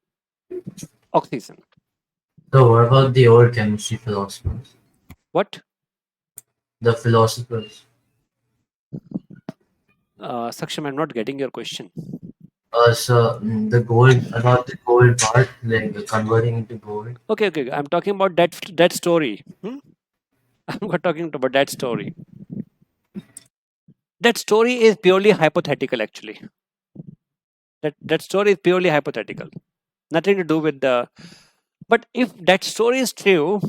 oxygen. So what about the old chemistry philosophers? What? The philosophers. Saksham, I'm not getting your question. So the gold, about the gold part, like converting into gold. Okay, I'm talking about that story. I'm not talking about that story. That story is purely hypothetical, actually. That story is purely hypothetical. Nothing to do with the. But if that story is true,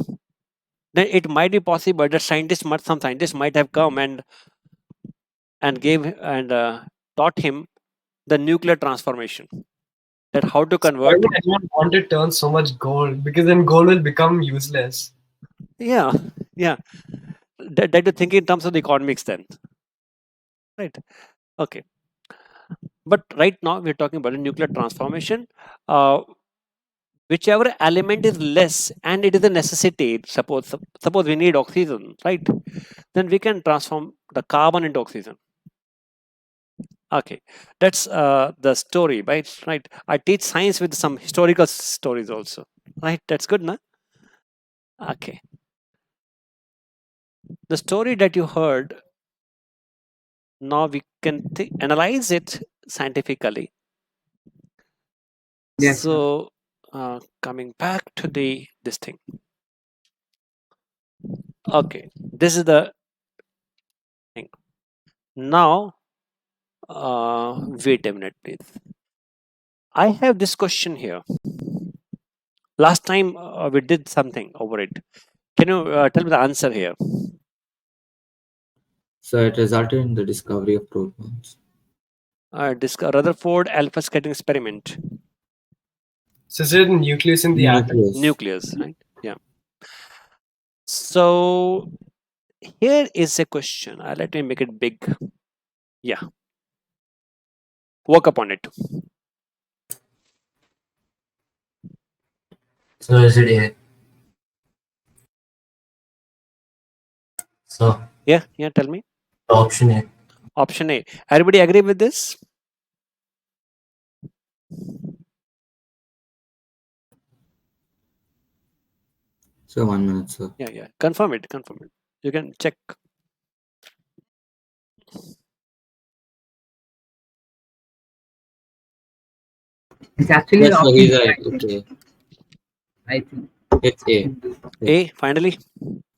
then it might be possible that some scientists might have come and taught him the nuclear transformation. That how to Why convert. would anyone want to turn so much gold? Because then gold will become useless. Yeah. That you think in terms of the economics then, right? Okay. But right now we're talking about a nuclear transformation. Whichever element is less and it is a necessity, suppose we need oxygen, right? Then we can transform the carbon into oxygen. Okay, that's the story, right? I teach science with some historical stories also, right? That's good, na? Okay. The story that you heard, now we can analyze it scientifically. Yes, So coming back to this thing. Okay, this is the thing. Now, wait a minute, please. I have this question here. Last time we did something over it. Can you tell me the answer here? So it resulted in the discovery of protons. Rutherford alpha scattering experiment. So is it a nucleus in the atom? Nucleus, right? Yeah. So here is a question. Let me make it big. Yeah. Work upon it. So is it A? So Yeah, tell me. option A. Option A. Everybody agree with this? So 1 minute, sir. Yeah. Confirm it. You can check. it's actually Yes, so option he's A, right. Okay. I think. It's A. A, finally?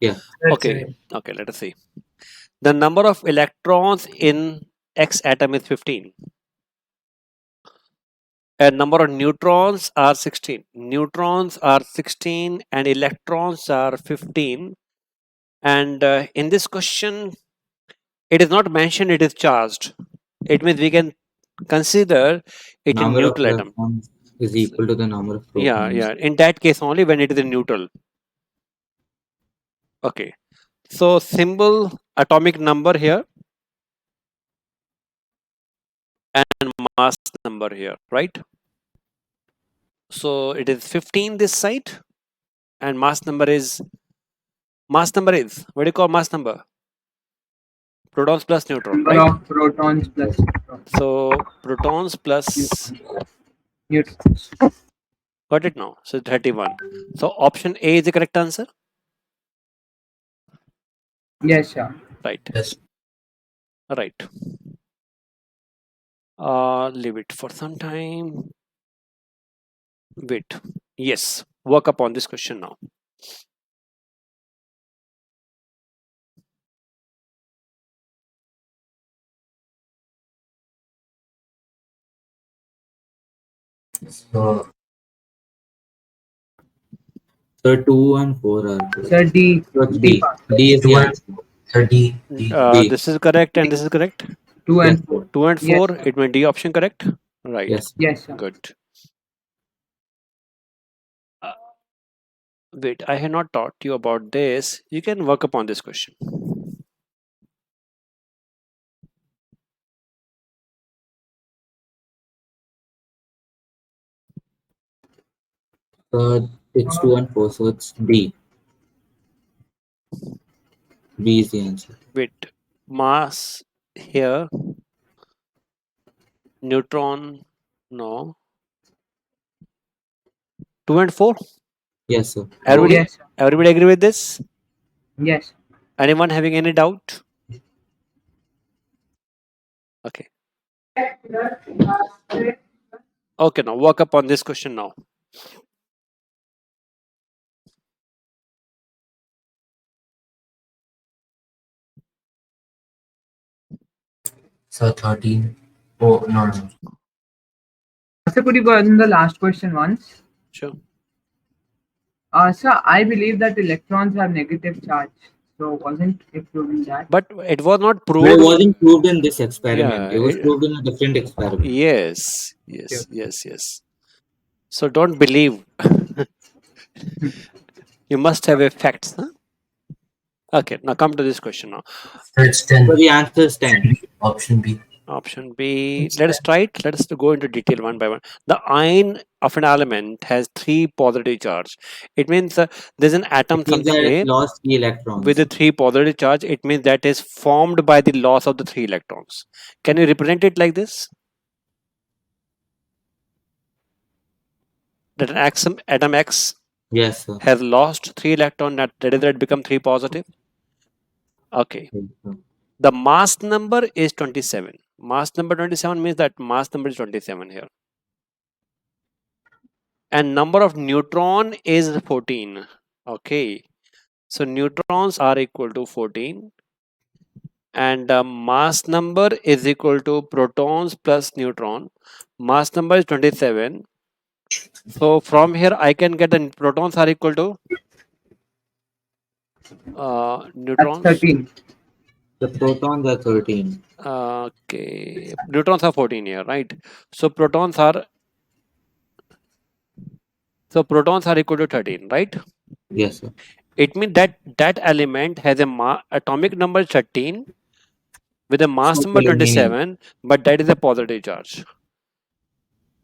Yeah. Okay, let us see. The number of electrons in X atom is 15. And number of neutrons are 16. Neutrons are 16 and electrons are 15. And in this question, it is not mentioned it is charged. It means we can consider it a Number of neutral atom. electrons is equal to the number of protons. Yeah. In that case only when it is a neutral. Okay. So symbol atomic number here and mass number here, right? So it is 15 this side and mass number is what do you call mass number? Protons plus neutron, Number right? of protons plus So protons plus neutrons. got it now. So 31. So option A is the correct answer. Yes, sir. Right. Yes. Right. Leave it for some time. Wait. Yes. Work upon this question now. So So 2 and 4 are correct. Sir, D. So it's D. part. D is the two and answer. so D. D. This is correct and this is correct. 2 Yes, and 4. 2 and Yes, 4, sir. it means D option, correct? Right. yes. Yes, sir. Good. Wait, I had not taught you about this. You can work upon this question. It's 2 and 4, so it's B. B is the answer. Wait, mass here, neutron, no. 2 and 4? Yes, sir. Everybody, Yes, sir. everybody agree with this? Yes. Anyone having any doubt? Okay. Okay, now work upon this question now. So 13. Oh, no. Sir, could you go on the last question once? Sure. Sir, I believe that electrons have negative charge. So wasn't it proving that? But it was not But it proved. wasn't proved in this experiment. Yeah, It was proved in a different experiment. yes. So don't believe. You must have a facts. Huh? Okay, now come to this question now. So it's 10. So the answer is 10. Option B. Option B. Let us try it. Let us go into detail one by one. The ion of an element has 3 positive charge. It means there's an atom It means something that A it lost 3 electrons. with the 3 positive charge. It means that is formed by the loss of the 3 electrons. Can you represent it like this? That an atom X Yes, sir. has lost 3 electrons. That is that become 3 positive. Okay. Yes, sir. The mass number is 27. Mass number 27 means that mass number is 27 here. And number of neutron is 14. Okay. So neutrons are equal to 14. And mass number is equal to protons plus neutron. Mass number is 27. So from here I can get the protons are equal to That's neutrons. 13. The protons are 13. Okay. Neutrons are 14 here, right? So protons are equal to 13, right? Yes, sir. It means that element has a atomic number 13 with a mass So number aluminum. 27, but that is a positive charge,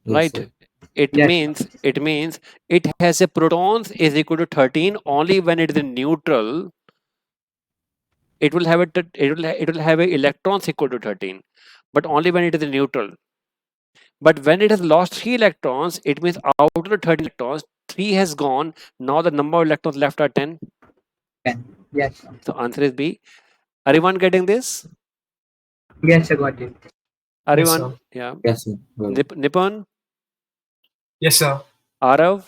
Yes, right? sir. It Yes, means it has a protons is equal to 13 only when it is in neutral. It will have a electrons equal to 13, but only when it is in neutral. But when it has lost 3 electrons, it means out of the 13 electrons, 3 has gone. Now the number of electrons left are 10. 10. Yes, sir. So answer is B. Everyone getting this? Yes, I got it. Everyone? sir. Yeah. Yes, sir. Well, Nippon? Yes, sir. Arav?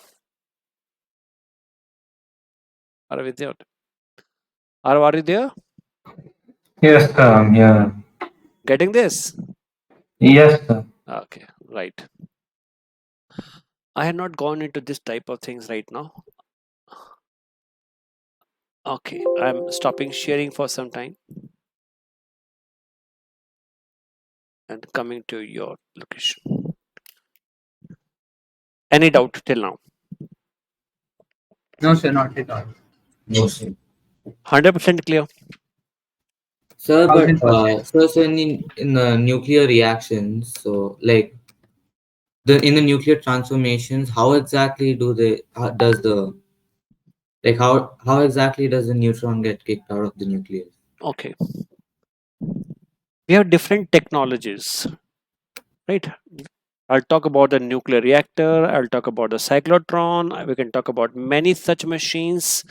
Arav is there? Arav, are you there? Yes, sir. Yeah. Getting this? Yes, sir. Okay, right. I had not gone into this type of things right now. Okay, I'm stopping sharing for some time and coming to your location. Any doubt till now? No, sir, not at all. No, sir. 100% clear? sir, but 1000%. so in the nuclear reactions, so like in the nuclear transformations, how exactly does the how exactly does the neutron get kicked out of the nucleus? Okay. We have different technologies, right? I'll talk about the nuclear reactor. I'll talk about the cyclotron. We can talk about many such machines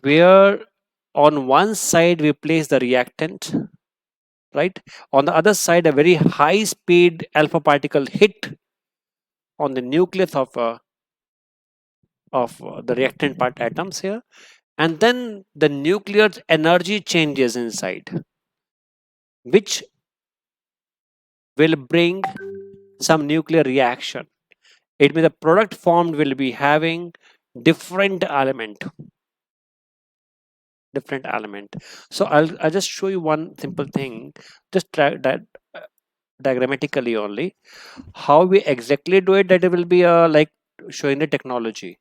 where on one side we place the reactant, right? On the other side, a very high speed alpha particle hit on the nucleus of the reactant part atoms here, and then the nuclear energy changes inside, which will bring some nuclear reaction. It means the product formed will be having different element. different element. So I'll just show you one simple thing, just diagrammatically only. How we exactly do it, that it will be like showing the technology.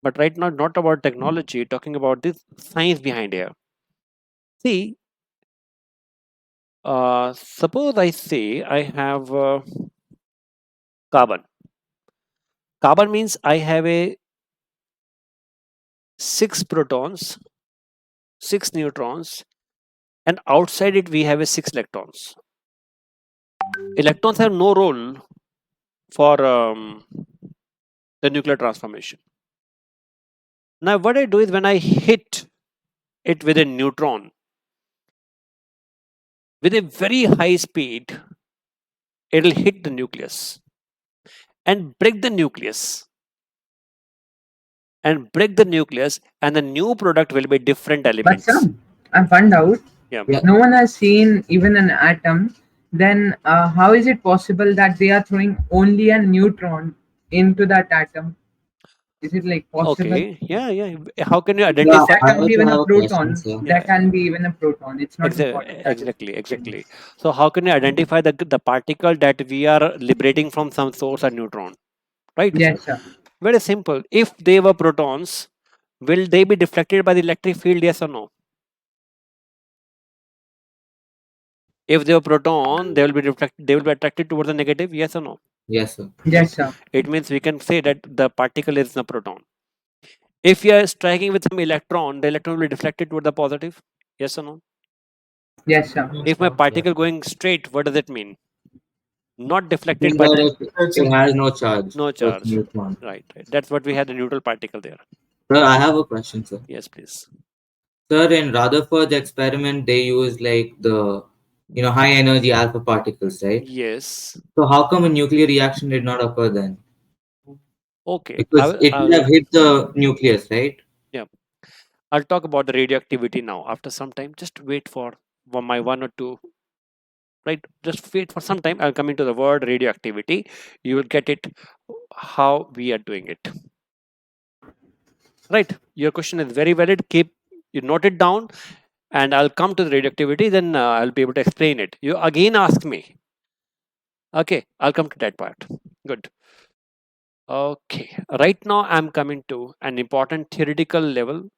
But right now, not about technology, talking about this science behind here. See, suppose I say I have carbon. Carbon means I have a 6 protons, 6 neutrons, and outside it we have a 6 electrons. Electrons have no role for the nuclear transformation. Now what I do is when I hit it with a neutron with a very high speed, it'll hit the nucleus and break the nucleus and the new product will be different But elements. some, I found out Yeah. Yeah. no one has seen even an atom. Then how is it possible that they are throwing only a neutron into that atom? Is it like possible? Okay. Yeah. How can you If identify? that I can be also even have a a question, proton, sir. Yeah. that can be even a proton. It's not important. That is- Exactly. So how can you identify the particle that we are liberating from some source, a neutron? Right? Yes, sir. Very simple. If they were protons, will they be deflected by the electric field? Yes or no? If they were proton, they will be attracted towards the negative. Yes or no? Yes, sir. Yes, sir. It means we can say that the particle is a proton. If you are striking with some electron, the electron will be deflected toward the positive. Yes or no? Yes, sir. If my particle going straight, what does it mean? Not deflected, Means but that it has no charge. no It's charge. neutron. Right. That's what we had, the neutral particle there. Sir, I have a question, sir. Yes, please. Sir, in Rutherford's experiment, they used like the high energy alpha particles, right? Yes. So how come a nuclear reaction did not occur then? Okay. Because it would have hit the nucleus, right? Yeah. I'll talk about the radioactivity now. After some time, just wait for my 1 or 2. Right. Just wait for some time. I'll come into the word radioactivity. You will get it how we are doing it. Right. Your question is very valid. You note it down, and I'll come to the radioactivity. Then I'll be able to explain it. You again ask me. Okay. I'll come to that part. Good. Okay. Right now, I'm coming to an important theoretical level.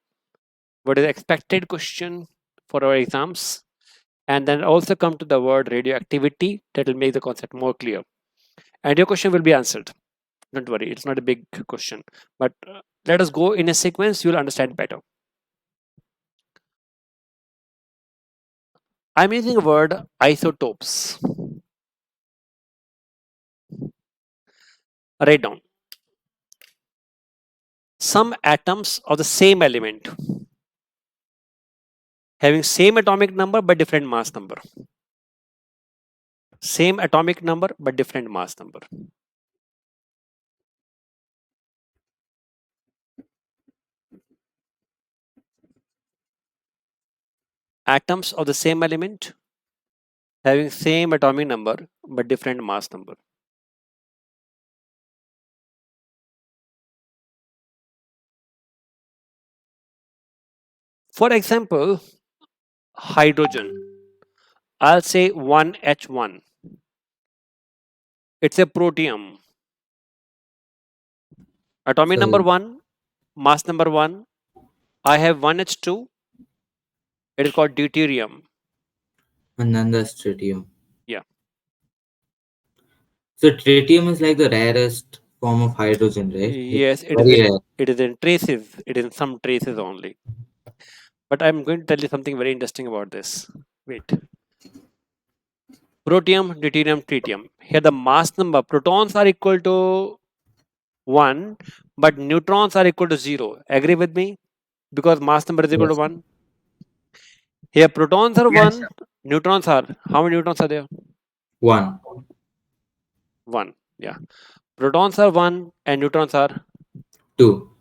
What is expected question for our exams? And then also come to the word radioactivity. That will make the concept more clear. And your question will be answered. Don't worry. It's not a big question. But let us go in a sequence. You'll understand better. I'm using a word isotopes. Write down. Some atoms of the same element having same atomic number but different mass number. Same atomic number but different mass number. Atoms of the same element having same atomic number but different mass number. For example, hydrogen. I'll say 1H1. It's a protium. Atomic number 1, mass number 1. I have 1H2. It is called deuterium. And then there's tritium. Yeah. So tritium is like the rarest form of hydrogen, right? Yes, It's very rare. it is in traces. It is in some traces only. But I'm going to tell you something very interesting about this. Wait. Protium, deuterium, tritium. Here the mass number, protons are equal to 1, but neutrons are equal to 0. Agree with me? Because mass number is equal to Yes. 1. Here protons are Yes, 1, sir. neutrons are, how many neutrons are there? 1. 1. Yeah. Protons are 1 and neutrons are 2.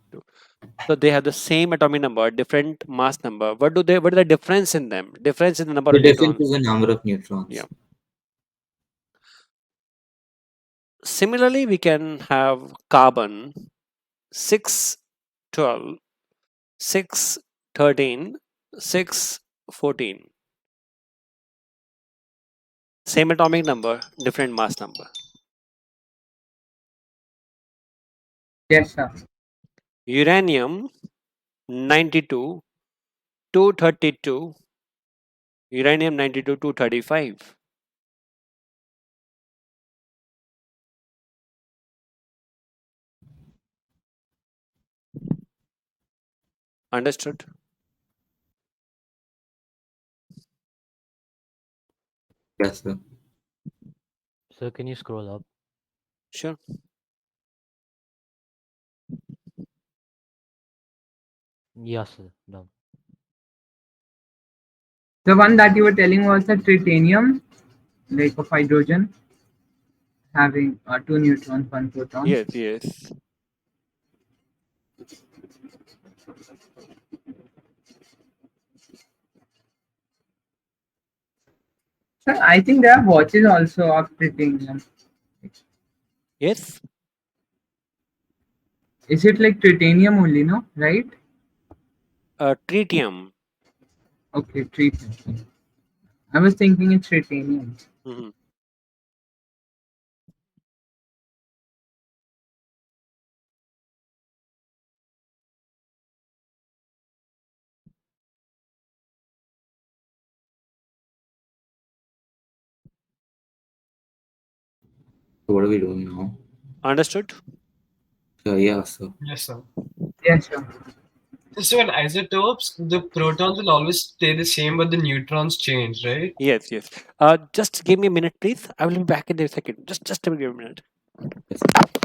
so they have the same atomic number, different mass number. What is the difference in them? Difference in the number The of difference neutrons. is the number of neutrons. Yeah. Similarly, we can have carbon 6, 12, 6, 13, 6, 14. Same atomic number, different mass number. Yes, sir. Uranium 92, 232. Uranium 92, 235. Understood? Yes, sir. Sir, can you scroll up? Sure. Yes, sir. Done. The one that you were telling was the tritanium, like of hydrogen, having 2 neutrons, 1 proton. Yes, yes. Sir, I think there are watches also of tritanium. Yes. Is it like tritanium only, no? Right? Tritium. Okay, tritium. I was thinking it's tritanium. Mhm. So what are we doing now? Understood? Yeah, sir. Yes, sir. Yes, sir. So in isotopes, the protons will always stay the same, but the neutrons change, right? Yes, yes. Just give me a minute, please. I will be back in a second. Just give me a minute. Yes, sir.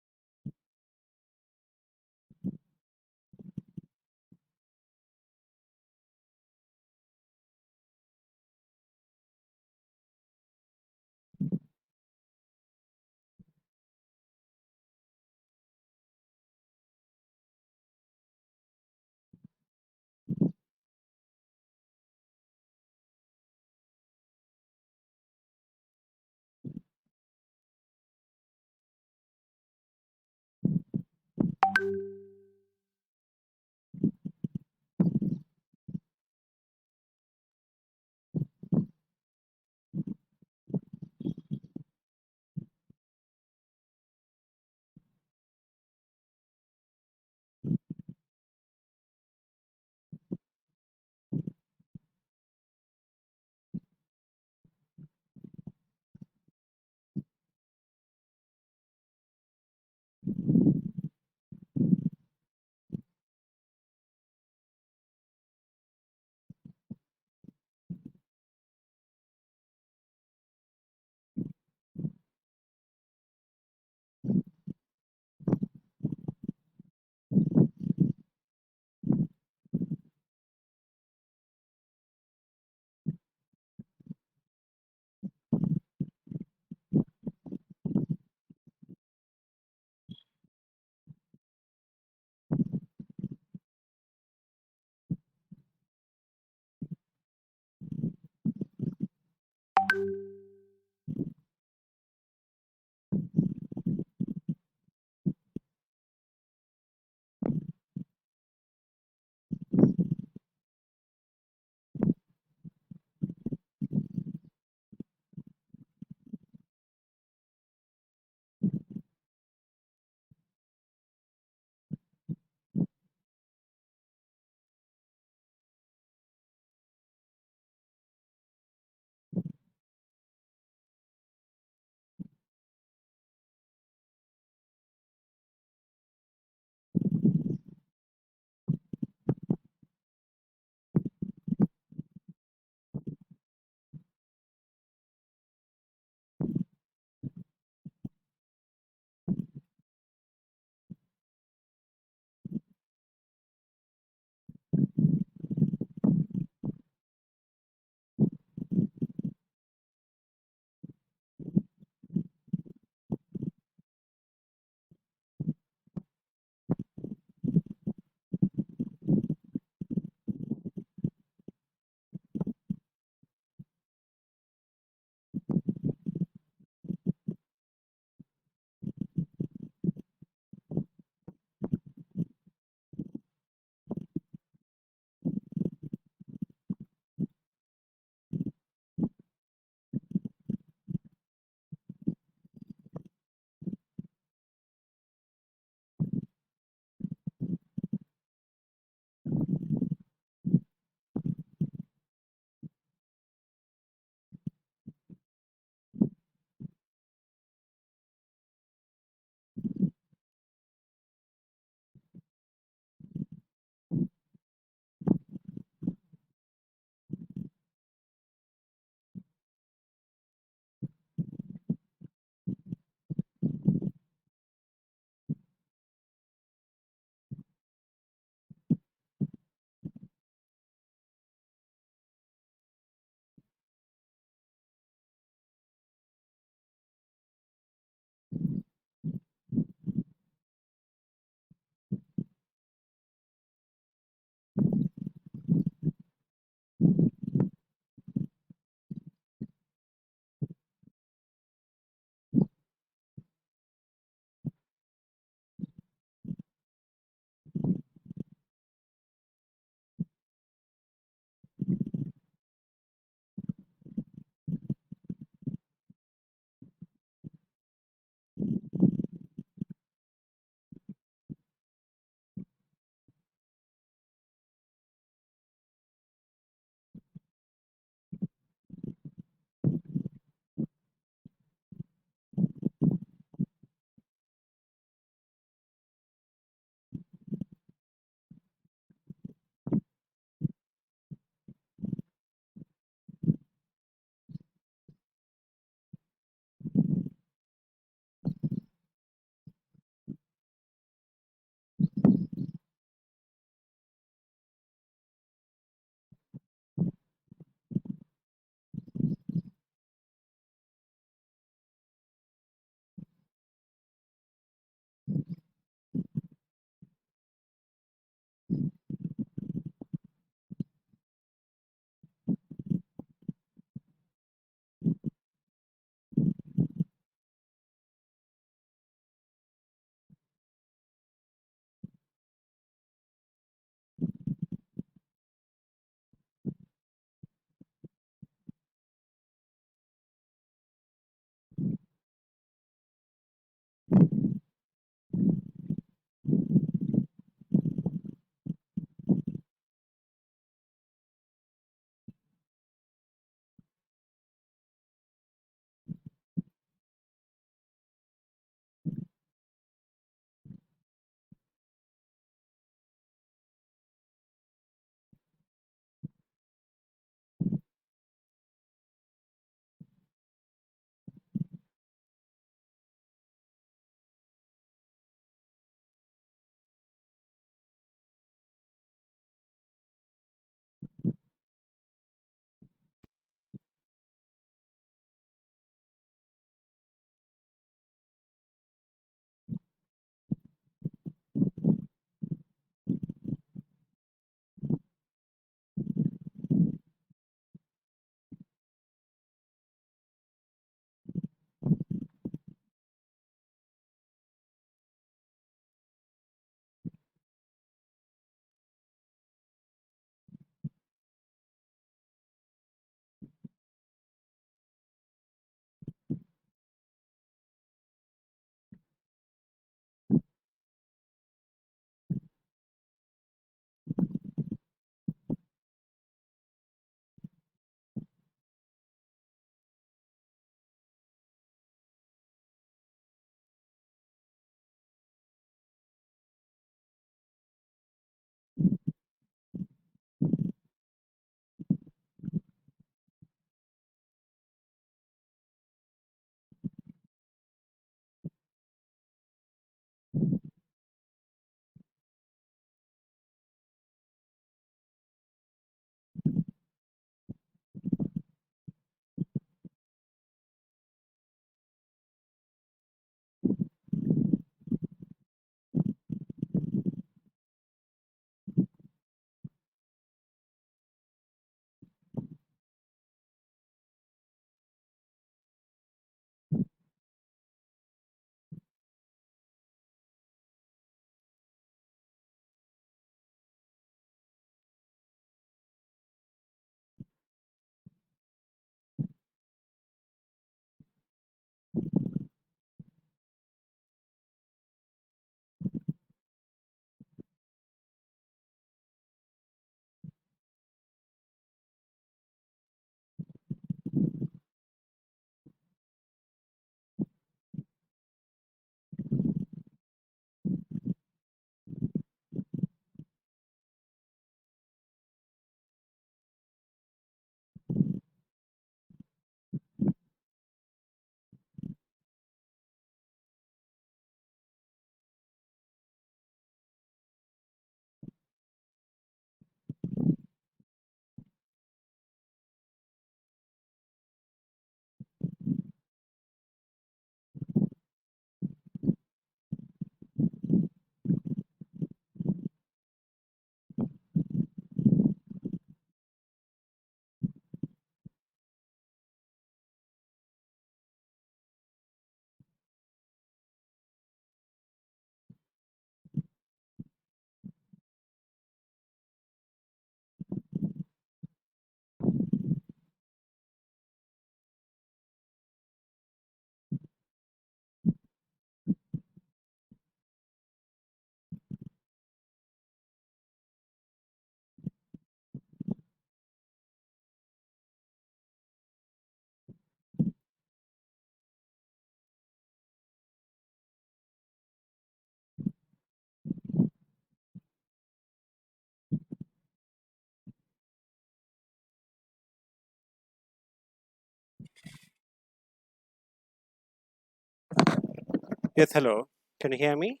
Yes, hello. Can you hear me?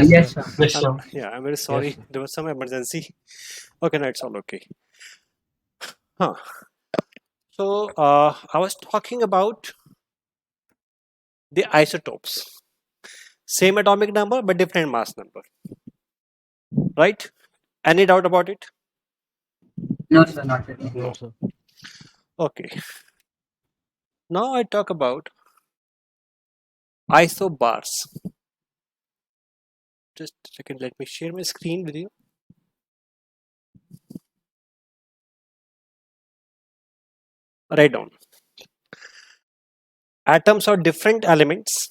Yes, sir. Yes, sir. Yeah, I'm very sorry. sir. There was some emergency. Okay, no, it's all okay. Huh. So, I was talking about the isotopes. Same atomic number, but different mass number. Right? Any doubt about it? No, sir, not at all. No, sir. Okay. Now I talk about isobars. Just a second, let me share my screen with you. Write down. Atoms are different elements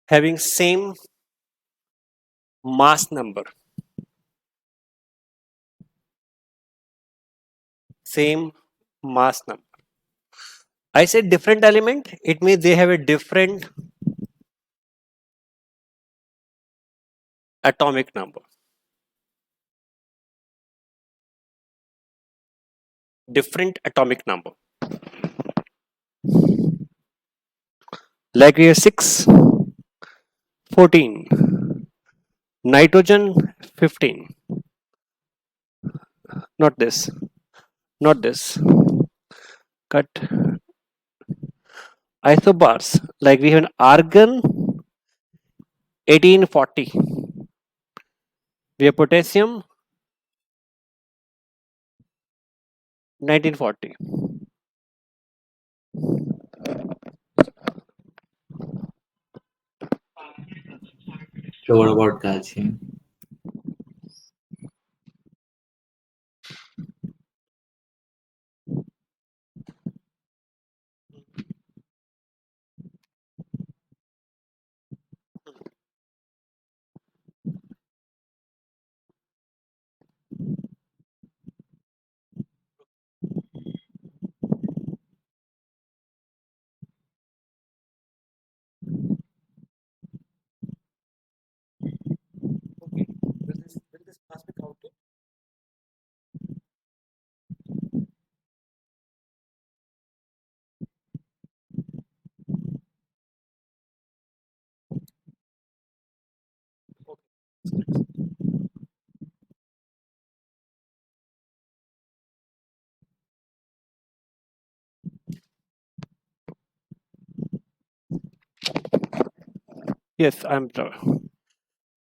having same mass number. Same mass number. I said different element, it means they have a different atomic number. Different atomic number. Like here 6, 14. Nitrogen 15. Not this. Not this. Cut. Isobars. Like we have an argon 1840. We have potassium 1940. So what about calcium? Okay. Will this class be counted? Yes, I'm so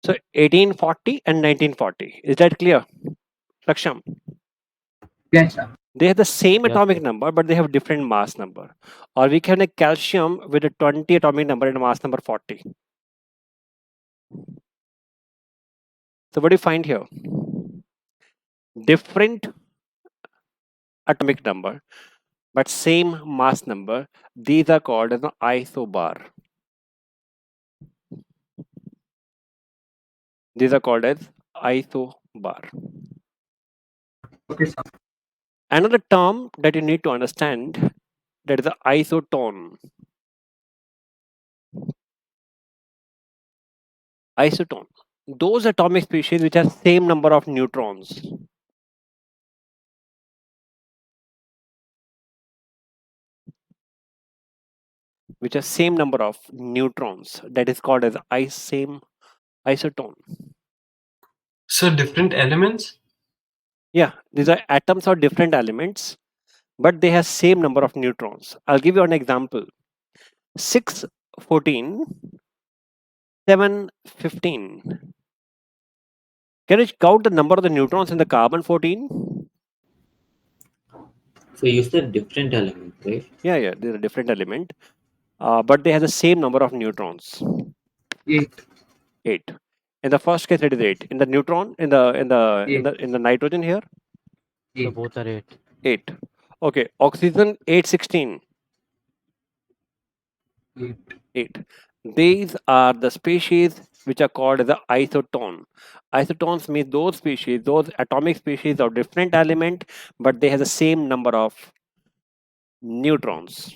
1840 and 1940. Is that clear? Laksham. Yes, sir. They have the same Yes, atomic sir. number, but they have different mass number. Or we can have a calcium with a 20 atomic number and a mass number 40. So what do you find here? Different atomic number, but same mass number. These are called as an isobar. These are called as isobar. Okay, sir. Another term that you need to understand, that is the isotone. Isotone. Those atomic species which have same number of neutrons. Which have same number of neutrons. That is called as same isotone. So different elements? Yeah, these are atoms or different elements, but they have same number of neutrons. I'll give you an example. 6, 14, 7, 15. Can you count the number of the neutrons in the carbon 14? So you said different element, right? Yeah, they're a different element, but they have the same number of neutrons. 8. 8. In the first case, it is 8. In the neutron, in the nitrogen here, So 8. both are 8. 8. Okay, oxygen 816. 8. 8. These are the species which are called as the isotone. Isotones mean those species, those atomic species of different element, but they have the same number of neutrons.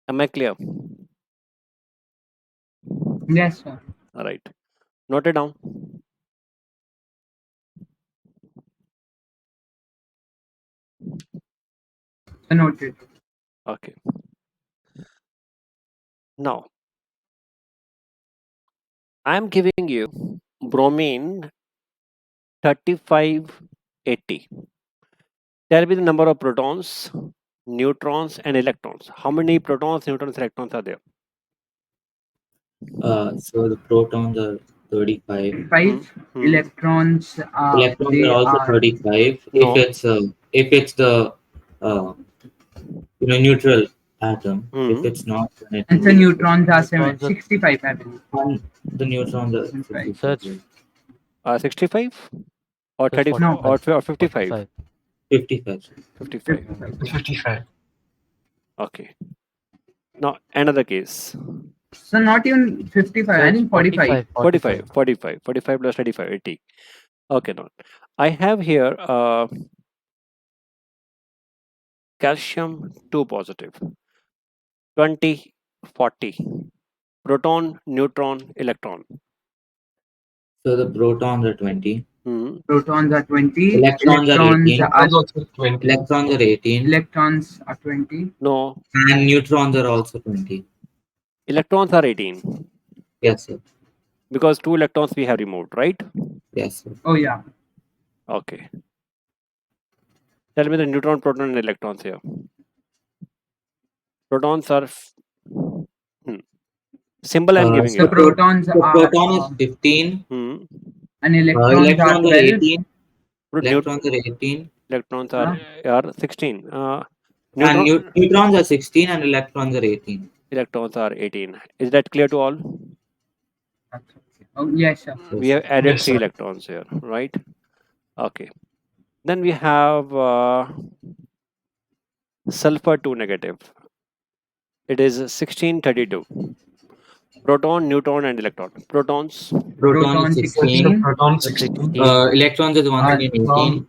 Am I clear? Yes, sir. All right. Note it down. Noted. Okay. Now, I'm giving you bromine 3580. Tell me the number of protons, neutrons, and electrons. How many protons, neutrons, electrons are there? So the protons are 35. 5 Hmm. electrons. Electrons They are also are 35. No. If it's the neutral atom. If Hmm. it's not, then and it the will be neutrons are Neutrons are- 65, I believe. and the neutrons are Right. 55. So it's 65 or so it's 30 No. or 55? 45. 55. 55. 55. 55. Okay. Now another case. So not even 55. So I it's think 45. 45 plus 35, 80. Okay, now I have here calcium 2 positive, 20, 40, proton, neutron, electron. So the protons are 20. Hmm. Protons are 20. Electrons are 18. Electrons also 20. Electrons are 18. Electrons are 20. No, And neutrons are also 20. electrons are 18 Yes, sir. because 2 electrons we have removed, right? Yes, sir. Oh yeah. Okay. Tell me the neutron, proton, and electrons here. Protons are symbol I'm giving The you. protons The are proton is 15. Hmm. and electrons are Electrons are 12. 18. Neut- Electrons are 18. electrons Huh? are 16. And Neutron neutrons are 16 and electrons are 18. electrons are 18. Is that clear to all? Oh yes, sir. We have added Yes, 3 sir. electrons here, right? Okay. Then we have sulfur 2 negative. It is 1632. Proton, neutron, and electron. Protons. Proton is Proton 16. Proton 16. 16. Electrons is once again 18.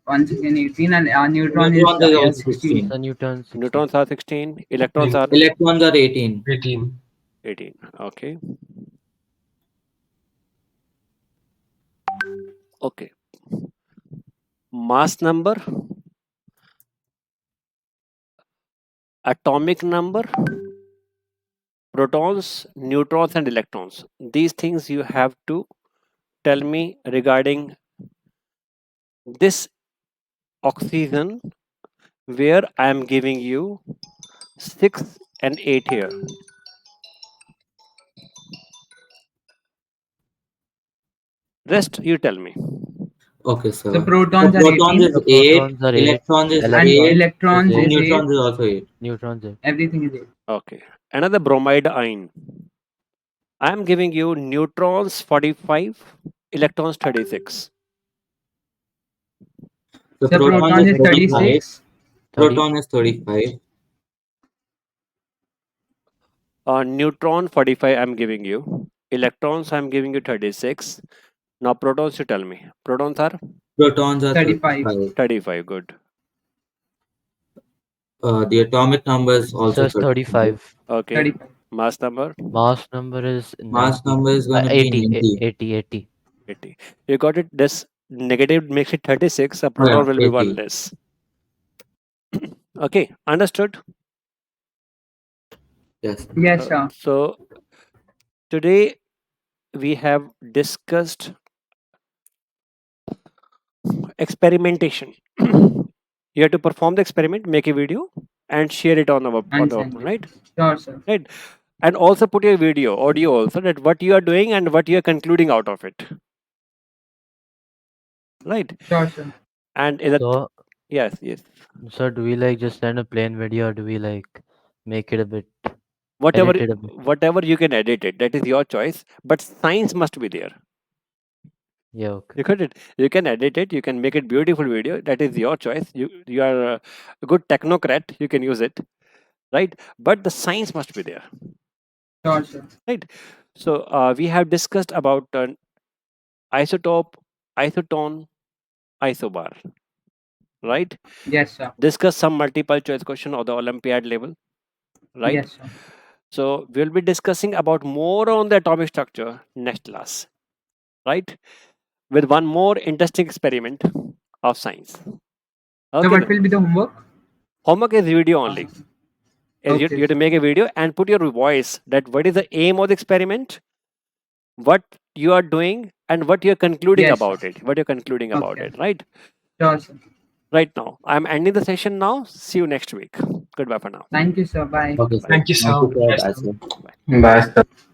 Once again 18 and neutron Neutrons is also 16. 16. So Newton's 16. Neutrons are 16. Electrons are Electrons are 18. 18. 18. Okay. Okay. Mass number, atomic number, protons, neutrons, and electrons. These things you have to tell me regarding this oxygen where I am giving you 6 and 8 here. Rest you tell me. Okay, so The protons are protons 18 is The 8. protons are 8. Electrons is and 8. electrons is And is 8. neutrons is also 8. Neutrons are Everything is 8. Okay. Another bromide ion. I am giving you neutrons 45, electrons 36. The The proton is 36. Proton is 35. Neutron 45 I'm giving you. Electrons I'm giving you 36. Now protons you tell me. Protons are Protons are 35. 35. 35. Good. The atomic number is also So it's 35. Okay. 35. Mass number Mass number is Mass 90. number is going to 80, be 80, 80. 80. You got it. This negative makes it 36. A proton will be 80. one less. Okay. Understood? Yes. Yes, sir. So today we have discussed experimentation. You have to perform the experiment, make a video, and share it on our And send it. right? Sure, sir. Right. And also put your video, audio also, that what you are doing and what you are concluding out of it. Right. Sure, sir. And in that, So, yes. so do we like just send a plain video or do we like make it a bit Whatever edit it a bit? whatever you can edit it, that is your choice. But science must be there. Yeah, okay. You got it. You can edit it. You can make it beautiful video. That is your choice. You are a good technocrat. You can use it, right? But the science must be there, Sure, sir. right? So we have discussed about isotope, isotone, isobar, right? Yes, sir. Discuss some multiple choice question of the Olympiad level, right? Yes, sir. So we'll be discussing about more on the atomic structure next class, right? With one more interesting experiment of science. So Okay. what then. will be the homework? Homework is video only. You Okay. have to make a video and put your voice that what is the aim of the experiment, what you are doing, and what you're concluding Yes, about it. What you're concluding about Okay. it, right? Sure, sir. Right now. I'm ending the session now. See you next week. Goodbye for now. Thank you, sir. Bye. Okay, sir. Thank you, sir. Thank you, sir. Bye, Bye, sir. sir. Bye, sir.